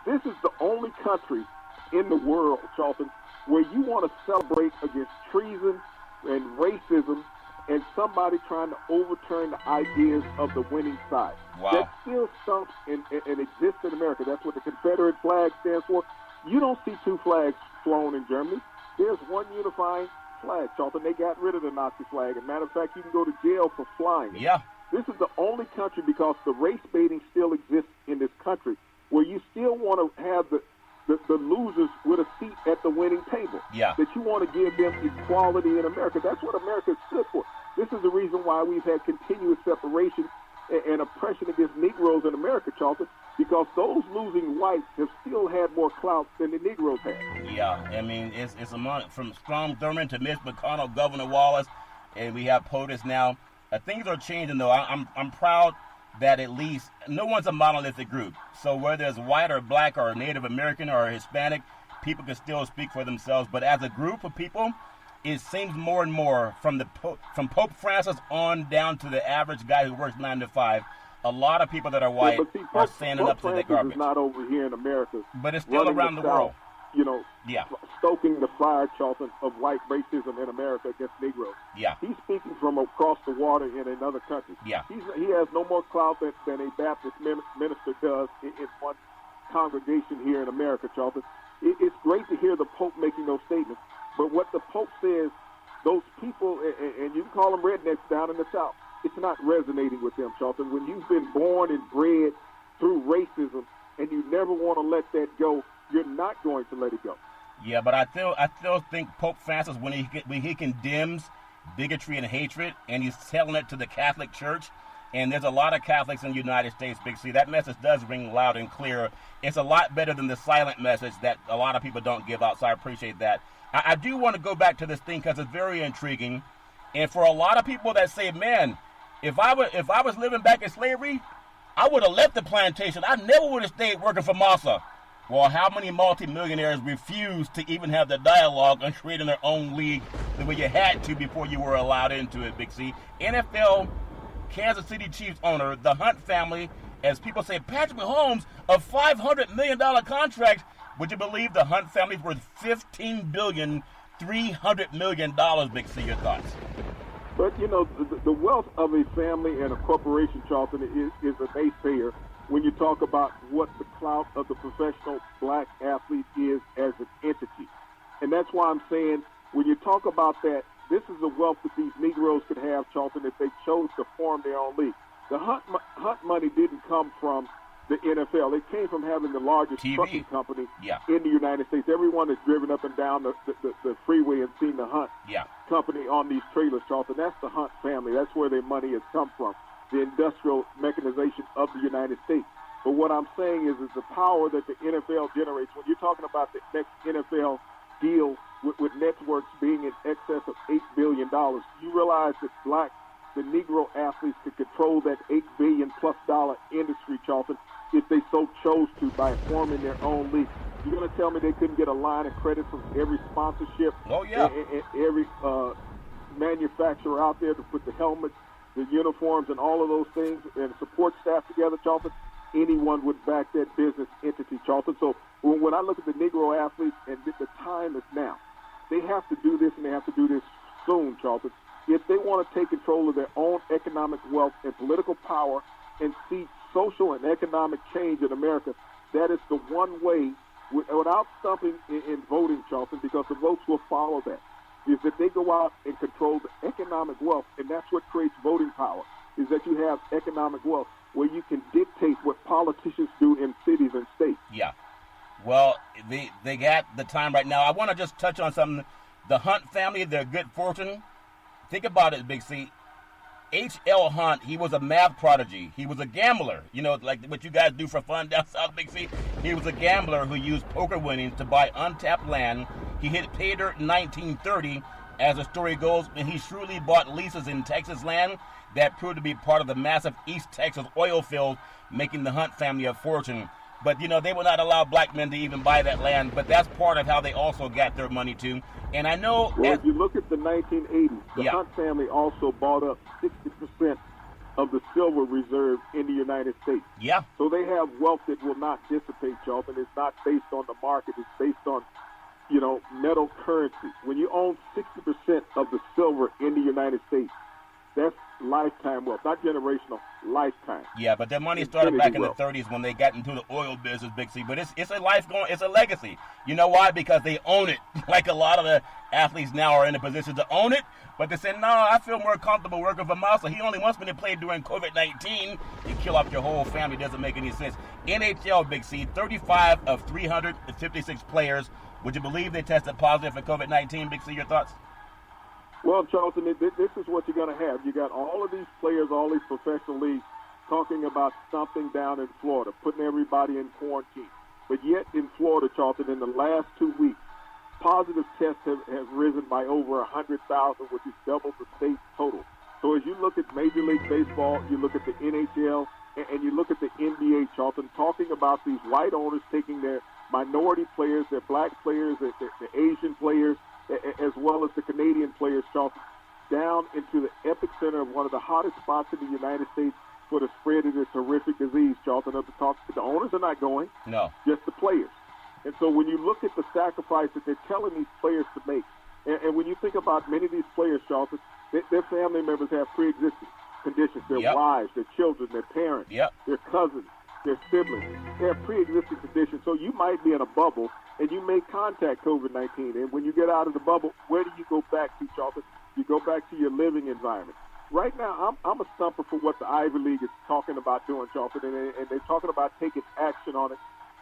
This is the only country in the world, Charlton, where you want to celebrate against treason and racism and somebody trying to overturn the ideas of the winning side. Wow. That still stumps and exists in America. That's what the Confederate flag stands for. You don't see two flags flown in Germany. There's one unifying flag, Charlton. They got rid of the Nazi flag. As a matter of fact, you can go to jail for flying it. Yeah. This is the only country, because the race baiting still exists in this country, where you still want to have the losers with a seat at the winning table. Yeah. That you want to give them equality in America. That's what America is good for. This is the reason why we've had continuous separation and oppression against Negroes in America, Charlton, because those losing whites have still had more clout than the Negroes had. Yeah, I mean, it's from Strom Thurmond to Mitch McConnell, Governor Wallace, and we have POTUS now. Things are changing, though. I'm proud that at least no one's a monolithic group. So whether it's white or black or Native American or Hispanic, people can still speak for themselves. But as a group of people, it seems more and more from Pope Francis on down to the average guy who works 9 to 5. A lot of people that are white are standing up to the garbage. It's not over here in America, but it's still around the world. You know, stoking the fire, Charlton, of white racism in America against Negroes. Yeah. He's speaking from across the water in another country. Yeah. He has no more clout than a Baptist minister does in one congregation here in America, Charlton. It's great to hear the Pope making those statements, but what the Pope says, those people, and you can call them rednecks down in the South, it's not resonating with them, Charlton. When you've been born and bred through racism and you never ever want to let that go, you're not going to let it go. Yeah, but I still think Pope Francis, when he condemns bigotry and hatred, and he's telling it to the Catholic Church, and there's a lot of Catholics in the United States, Big C, that message does ring loud and clear. It's a lot better than the silent message that a lot of people don't give out, so I appreciate that. I do want to go back to this thing because it's very intriguing, and for a lot of people that say, man, if I was living back in slavery, I would have left the plantation. I never would have stayed working for Massa. Well, how many multimillionaires refused to even have the dialogue on creating their own league the way you had to before you were allowed into it, Big C? NFL Kansas City Chiefs owner, the Hunt family, as people say, Patrick Mahomes, a $500 million contract. Would you believe the Hunt family's worth $15,300 million, Big C? Your thoughts? But, you know, the wealth of a family and a corporation, Charlton, is a naysayer when you talk about what the clout of the professional black athlete is as an entity. And that's why I'm saying when you talk about that, this is the wealth that these Negroes could have, Charlton, if they chose to form their own league. The Hunt money didn't come from the NFL. It came from having the largest trucking company in the United States. Everyone has driven up and down the freeway and seen the Hunt company on these trailers, Charlton. That's the Hunt family. That's where their money has come from, the industrial mechanization of the United States. But what I'm saying is the power that the NFL generates. When you're talking about the next NFL deal with networks being in excess of $8 billion, you realize that the Negro athletes could control that $8 billion+ industry, Charlton, if they so chose to by forming their own league. You're going to tell me they couldn't get a line of credit from every sponsorship, and every manufacturer out there to put the helmets, the uniforms, and all of those things, and support staff together, Charlton? Anyone would back that business entity, Charlton. So when I look at the Negro athletes, and the time is now, they have to do this, and they have to do this soon, Charlton. If they want to take control of their own economic wealth and political power and see social and economic change in America, that is the one way, without stumping in voting, Charlton, because the votes will follow that, is that they go out and control the economic wealth, and that's what creates voting power, is that you have economic wealth where you can dictate what politicians do in cities and states. Yeah. Well, they got the time right now. I want to just touch on something. The Hunt family, their good fortune. Think about it, Big C. H.L. Hunt, he was a math prodigy. He was a gambler. You know, like what you guys do for fun down south, Big C. He was a gambler who used poker winnings to buy untapped land. He hit pay dirt in 1930. As the story goes, and he shrewdly bought leases in Texas land that proved to be part of the massive East Texas oil field, making the Hunt family a fortune. But, you know, they would not allow black men to even buy that land, but that's part of how they also got their money, too. And I know... Well, if you look at the 1980s, the Hunt family also bought up 60% of the silver reserve in the United States. Yeah. So they have wealth that will not dissipate, Charlton. It's not based on the market. It's based on, you know, metal currency. When you own 60% of the silver in the United States, that's lifetime wealth, not generational, lifetime. Yeah, but their money started back in the 30s when they got into the oil business, Big C. But it's a life going, it's a legacy. You know why? Because they own it. Like a lot of the athletes now are in a position to own it, but they say, no, I feel more comfortable working for Massa. He only wants me to play during COVID-19. You kill off your whole family. Doesn't make any sense. NHL, Big C, 35 of 356 players. Would you believe they tested positive for COVID-19, Big C? Your thoughts? Well, Charlton, this is what you're going to have. You got all of these players, all these professional leagues talking about something down in Florida, putting everybody in quarantine. But yet in Florida, Charlton, in the last 2 weeks, positive tests have risen by over 100,000, which is double the state total. So as you look at Major League Baseball, you look at the NHL, and you look at the NBA, Charlton, talking about these white owners taking their minority players, their black players, their Asian players, as well as the Canadian players, Charlton, down into the epicenter of one of the hottest spots in the United States for the spread of this horrific disease, Charlton. The owners are not going. No. Just the players. And so when you look at the sacrifice that they're telling these players to make, and when you think about many of these players, Charlton, their family members have pre-existing conditions. Their wives, their children, their parents, their cousins, their siblings. They have pre-existing conditions. So you might be in a bubble, and you may contact COVID-19. And when you get out of the bubble, where do you go back to, Charlton? You go back to your living environment. Right now, I'm a stumper for what the Ivy League is talking about doing, Charlton, and they're talking about taking action on it.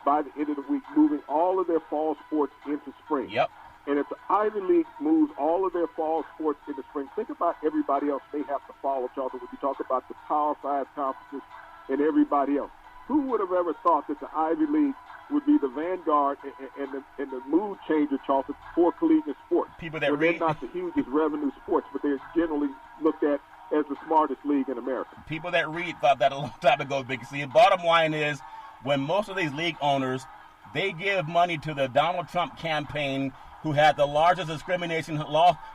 by the end of the week, moving all of their fall sports into spring. Yep. And if the Ivy League moves all of their fall sports into spring, think about everybody else they have to follow, Charlton, when you talk about the Power 5 conferences and everybody else. Who would have ever thought that the Ivy League would be the vanguard and the mood changer, Charlton, for collegiate sports? People that read. They're not the hugest revenue sports, but they're generally looked at as the smartest league in America. People that read thought that a long time ago, Big C. Bottom line is, when most of these league owners, they give money to the Donald Trump campaign, who had the largest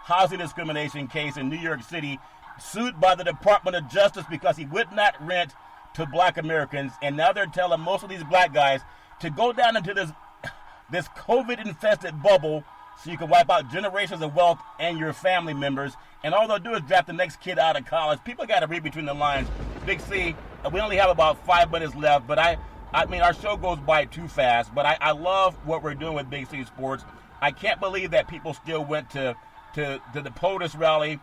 housing discrimination case in New York City, sued by the Department of Justice because he would not rent to black Americans. And now they're telling most of these black guys to go down into this COVID-infested bubble so you can wipe out generations of wealth and your family members. And all they'll do is draft the next kid out of college. People got to read between the lines. Big C, we only have about 5 minutes left, but I mean, our show goes by too fast, but I love what we're doing with Big C Sports. I can't believe that people still went to the POTUS rally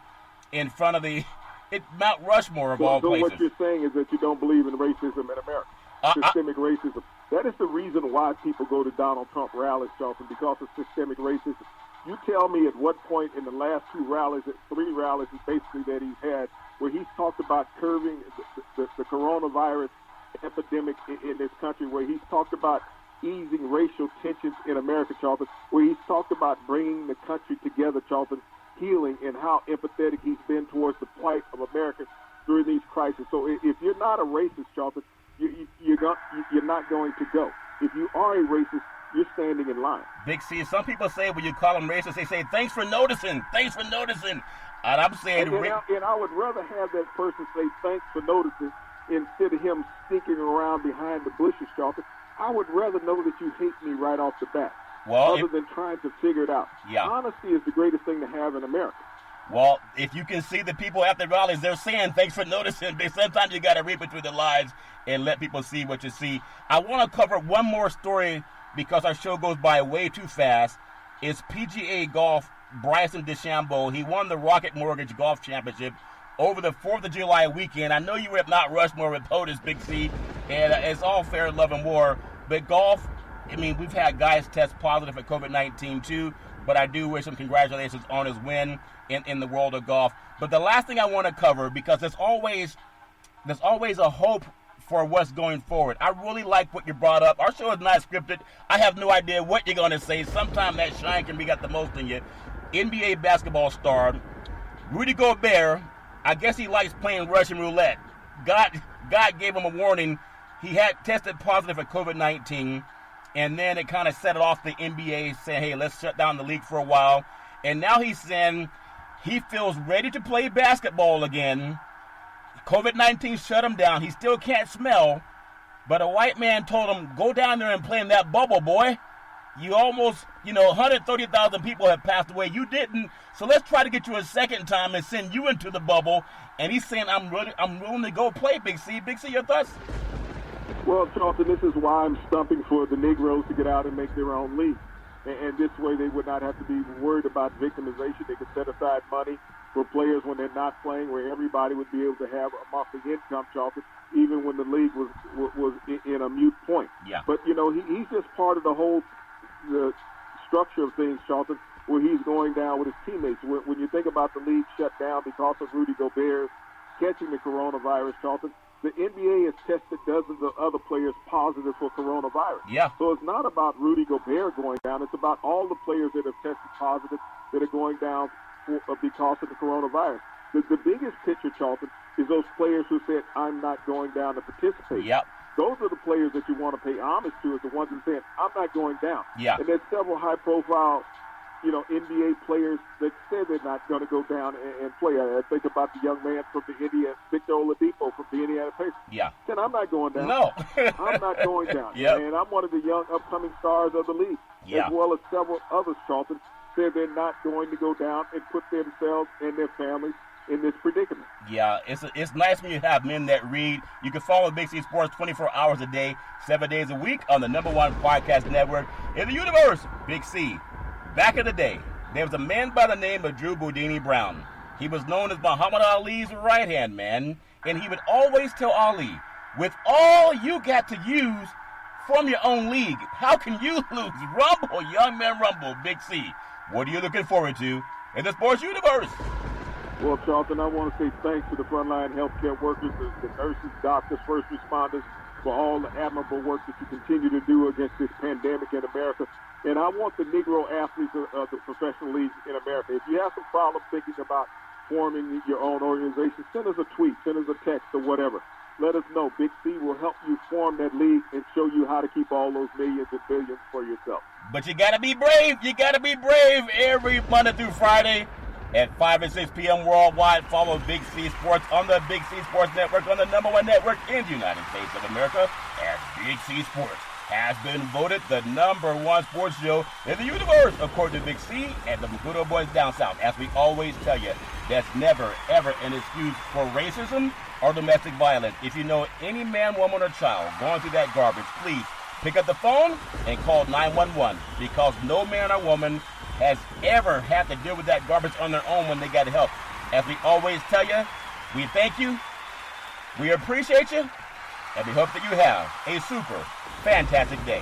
in front of Mount Rushmore of all places. So what you're saying is that you don't believe in racism in America, systemic racism. That is the reason why people go to Donald Trump rallies, Charlton, because of systemic racism. You tell me at what point in the last 3 rallies basically that he's had, where he's talked about curbing the coronavirus epidemic in this country, where he's talked about easing racial tensions in America, Charlton, where he's talked about bringing the country together, Charlton, healing, and how empathetic he's been towards the plight of Americans during these crises. So if you're not a racist, Charlton, you're not going to go. If you are a racist, you're standing in line. Big C, some people say when you call them racist, they say, thanks for noticing. And I'm saying... And I would rather have that person say, thanks for noticing, instead of him sneaking around behind the bushes, Charlton. I would rather know that you hate me right off the bat, other than trying to figure it out. Yeah. Honesty is the greatest thing to have in America. Well, if you can see the people at the rallies, they're saying, thanks for noticing. Sometimes you got to read between the lines and let people see what you see. I want to cover one more story because our show goes by way too fast. It's PGA Golf, Bryson DeChambeau. He won the Rocket Mortgage Golf Championship over the 4th of July weekend. I know you were at Mount Rushmore with POTUS, Big C, and it's all fair love and war. But golf, I mean, we've had guys test positive for COVID-19 too, but I do wish him congratulations on his win in the world of golf. But the last thing I want to cover, because there's always a hope for what's going forward. I really like what you brought up. Our show is not scripted. I have no idea what you're going to say. Sometimes that shine can be got the most in you. NBA basketball star Rudy Gobert, I guess he likes playing Russian roulette. God gave him a warning. He had tested positive for COVID-19, and then it kind of set it off the NBA saying, hey, let's shut down the league for a while. And now he's saying he feels ready to play basketball again. COVID-19 shut him down. He still can't smell, but a white man told him, go down there and play in that bubble, boy. You almost, 130,000 people have passed away. You didn't. So let's try to get you a second time and send you into the bubble. And he's saying, I'm willing to go play, Big C. Big C, your thoughts? Well, Charlton, this is why I'm stumping for the Negroes to get out and make their own league. And this way they would not have to be worried about victimization. They could set aside money for players when they're not playing, where everybody would be able to have a monthly income, Charlton, even when the league was in a mute point. Yeah. But, he's just part of the structure of things, Charlton, where he's going down with his teammates. When you think about the league shut down because of Rudy Gobert catching the coronavirus, Charlton, the NBA has tested dozens of other players positive for coronavirus. Yeah. So it's not about Rudy Gobert going down. It's about all the players that have tested positive that are going down because of the coronavirus. The biggest picture, Charlton, is those players who said, I'm not going down to participate. Yep. Those are the players that you want to pay homage to, is the ones that said, I'm not going down. Yeah. And there's several high-profile, NBA players that said they're not going to go down and play. I think about the young man from the Victor Oladipo from the Indiana Pacers. Yeah. Said, I'm not going down. No. I'm not going down. Yep. And I'm one of the young upcoming stars of the league, yeah, as well as several others, Charlton, said they're not going to go down and put themselves and their families in this predicament. Yeah, it's nice when you have men that read. You can follow Big C Sports 24 hours a day, 7 days a week on the #1 podcast network in the universe, Big C. Back in the day, there was a man by the name of Drew Boudini Brown. He was known as Muhammad Ali's right-hand man, and he would always tell Ali, with all you got to use, Form your own league. How can you lose? Rumble, young man, rumble, Big C. What are you looking forward to in the sports universe? Well, Charlton, I want to say thanks to the frontline healthcare workers, the nurses, doctors, first responders, for all the admirable work that you continue to do against this pandemic in America. And I want the Negro athletes of the professional leagues in America, if you have some problem thinking about forming your own organization, send us a tweet, send us a text or whatever. Let us know. Big C will help you form that league and show you how to keep all those millions and billions for yourself. But you got to be brave. You got to be brave every Monday through Friday at 5 and 6 p.m. worldwide. Follow Big C Sports on the Big C Sports Network, on the #1 network in the United States of America, as Big C Sports has been voted the #1 sports show in the universe, according to Big C and the good old boys down south. As we always tell you, that's never, ever an excuse for racism or domestic violence. If you know any man, woman, or child going through that garbage, please pick up the phone and call 911, because no man or woman has ever had to deal with that garbage on their own when they got help. As we always tell you, we thank you, we appreciate you, and we hope that you have a super fantastic day.